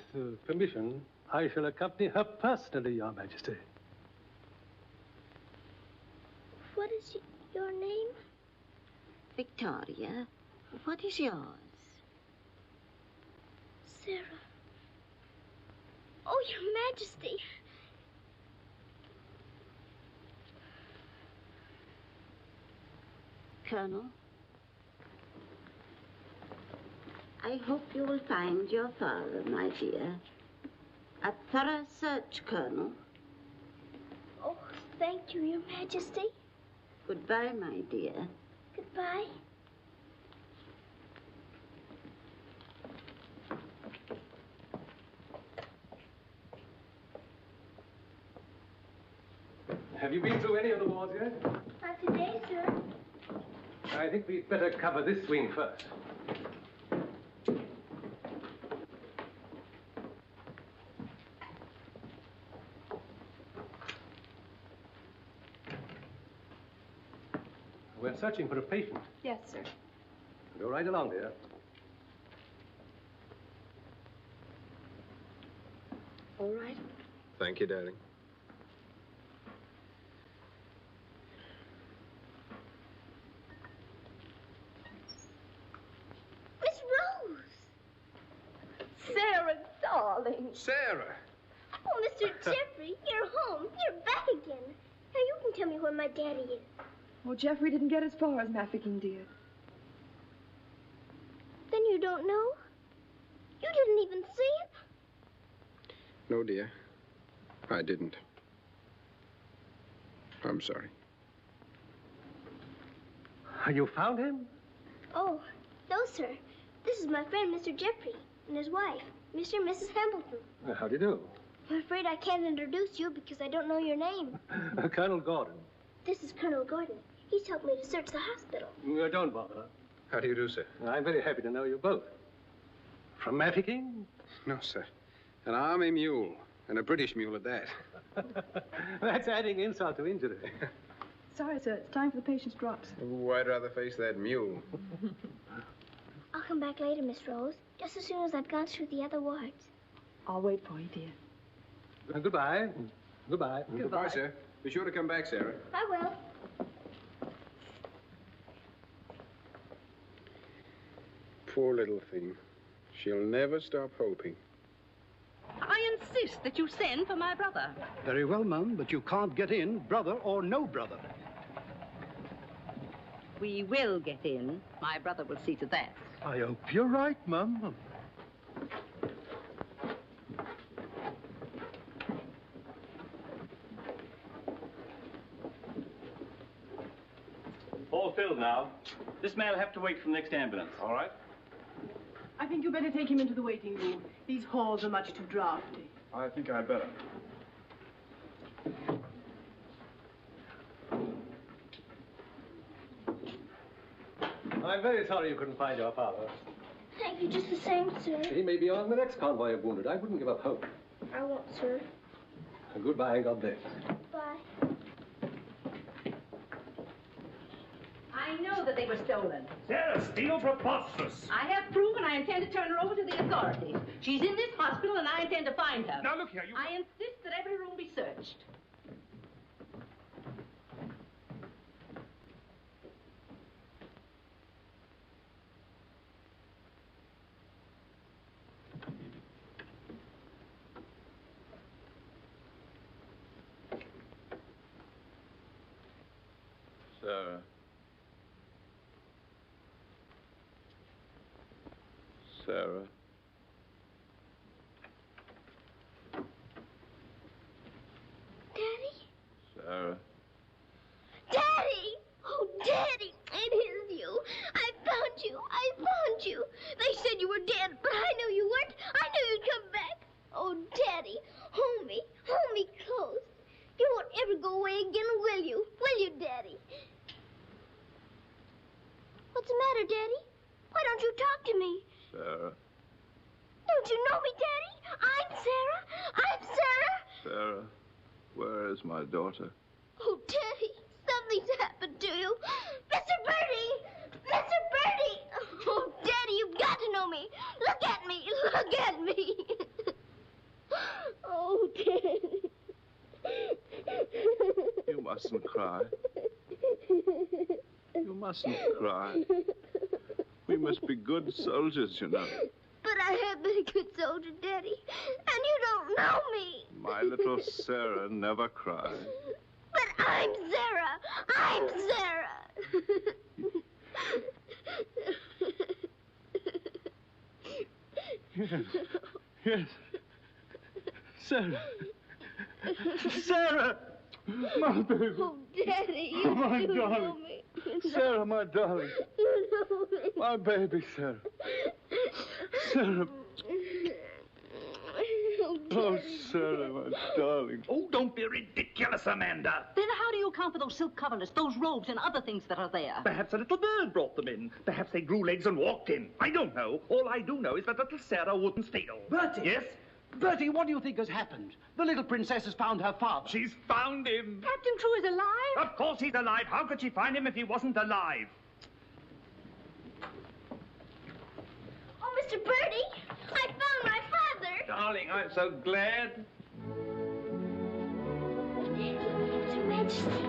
permission, I shall accompany her personally, Your Majesty. What is your name? Victoria, what is yours? Sarah. Oh, Your Majesty. Colonel, I hope you will find your father, my dear. A thorough search, Colonel. Oh, thank you, Your Majesty. Goodbye, my dear. Goodbye. Have you been through any of the wards yet? Not today, sir. I think we'd better cover this wing first. We're searching for a patient. Yes, sir. Go right along, dear. All right. Thank you, darling. Mr. Jeffrey, you're home. You're back again. Now you can tell me where my daddy is. Oh, Jeffrey didn't get as far as Mafeking, dear. Then you don't know? You didn't even see him? No, dear. I didn't. I'm sorry. You found him? Oh, no, sir. This is my friend, Mr. Jeffrey, and his wife, Mr. and Mrs. Hamilton. How do you do? I'm afraid I can't introduce you because I don't know your name. Colonel Gordon. This is Colonel Gordon. He's helped me to search the hospital. Don't bother. How do you do, sir? I'm very happy to know you both. From Mafeking? No, sir. An army mule, and a British mule at that. That's adding insult to injury. Sorry, sir. It's time for the patient's drops. Oh, I'd rather face that mule. I'll come back later, Miss Rose, just as soon as I've gone through the other wards. I'll wait for you, dear. Goodbye. Goodbye. Goodbye, sir. Be sure to come back, Sarah. I will. Poor little thing. She'll never stop hoping. I insist that you send for my brother. Very well, Mum, but you can't get in, brother or no brother. We will get in. My brother will see to that. I hope you're right, Mum. All filled now. This man will have to wait for the next ambulance. All right? I think you better take him into the waiting room. These halls are much too drafty. I think I'd better. I'm very sorry you couldn't find your father. Thank you just the same, sir. He may be on the next convoy of wounded. I wouldn't give up hope. I won't, sir. Goodbye and God bless. Bye. I know that they were stolen. Sarah, steal preposterous. I have proof, and I intend to turn her over to the authorities. She's in this hospital, and I intend to find her. Now, look here, you... I insist that every room be searched. Sarah. Sarah. Daddy? Sarah. Daddy! Oh, Daddy, it is you. I found you. I found you. They said you were dead, but I knew you weren't. I knew you'd come back. Oh, Daddy, hold me. Hold me close. You won't ever go away again, will you? Will you, Daddy? What's the matter, Daddy? Why don't you talk to me? Sarah. Don't you know me, Daddy? I'm Sarah. I'm Sarah. Sarah. Where is my daughter? Oh, Daddy, something's happened to you. Mr. Birdie! Mr. Birdie! Oh, Daddy, you've got to know me. Look at me. Look at me. Oh, Daddy. You mustn't cry. You mustn't cry. We must be good soldiers, you know. But I have been a good soldier, Daddy, and you don't know me. My little Sarah never cried. But I'm Sarah. I'm Sarah. Yes. Yes. Sarah. Sarah! My baby. Oh, Daddy, you Oh, my do know darling. me. Sarah, my darling. You know me. My baby, Sarah. Sarah. Oh, Sarah, my darling. Oh, don't be ridiculous, Amanda. Then how do you account for those silk coverlets, those robes, and other things that are there? Perhaps a little bird brought them in. Perhaps they grew legs and walked in. I don't know. All I do know is that little Sarah wouldn't steal. Bertie! Yes? Bertie, what do you think has happened? The little princess has found her father. She's found him. Captain Crewe is alive? Of course he's alive. How could she find him if he wasn't alive? Oh, Mr. Birdie, I found my father. Darling, I'm so glad. Daddy, it's Her Majesty.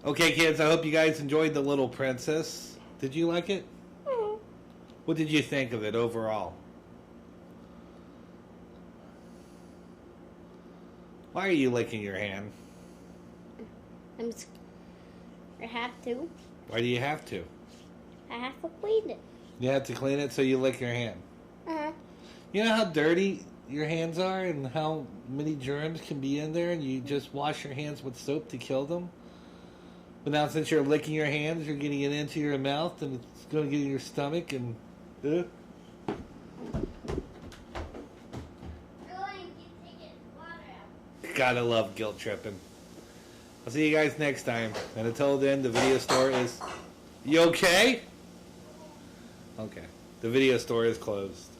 Okay, kids, I hope you guys enjoyed The Little Princess. Did you like it? What did you think of it overall? Why are you licking your hand? I have to. Why do you have to? I have to clean it. You have to clean it, so you lick your hand. Uh-huh. You know how dirty your hands are and how many germs can be in there, and you just wash your hands with soap to kill them? But now since you're licking your hands, you're getting it into your mouth, and it's going to get in your stomach, and... Gotta love guilt tripping. I'll see you guys next time. And until then, the video store is... You okay? Okay. The video store is closed.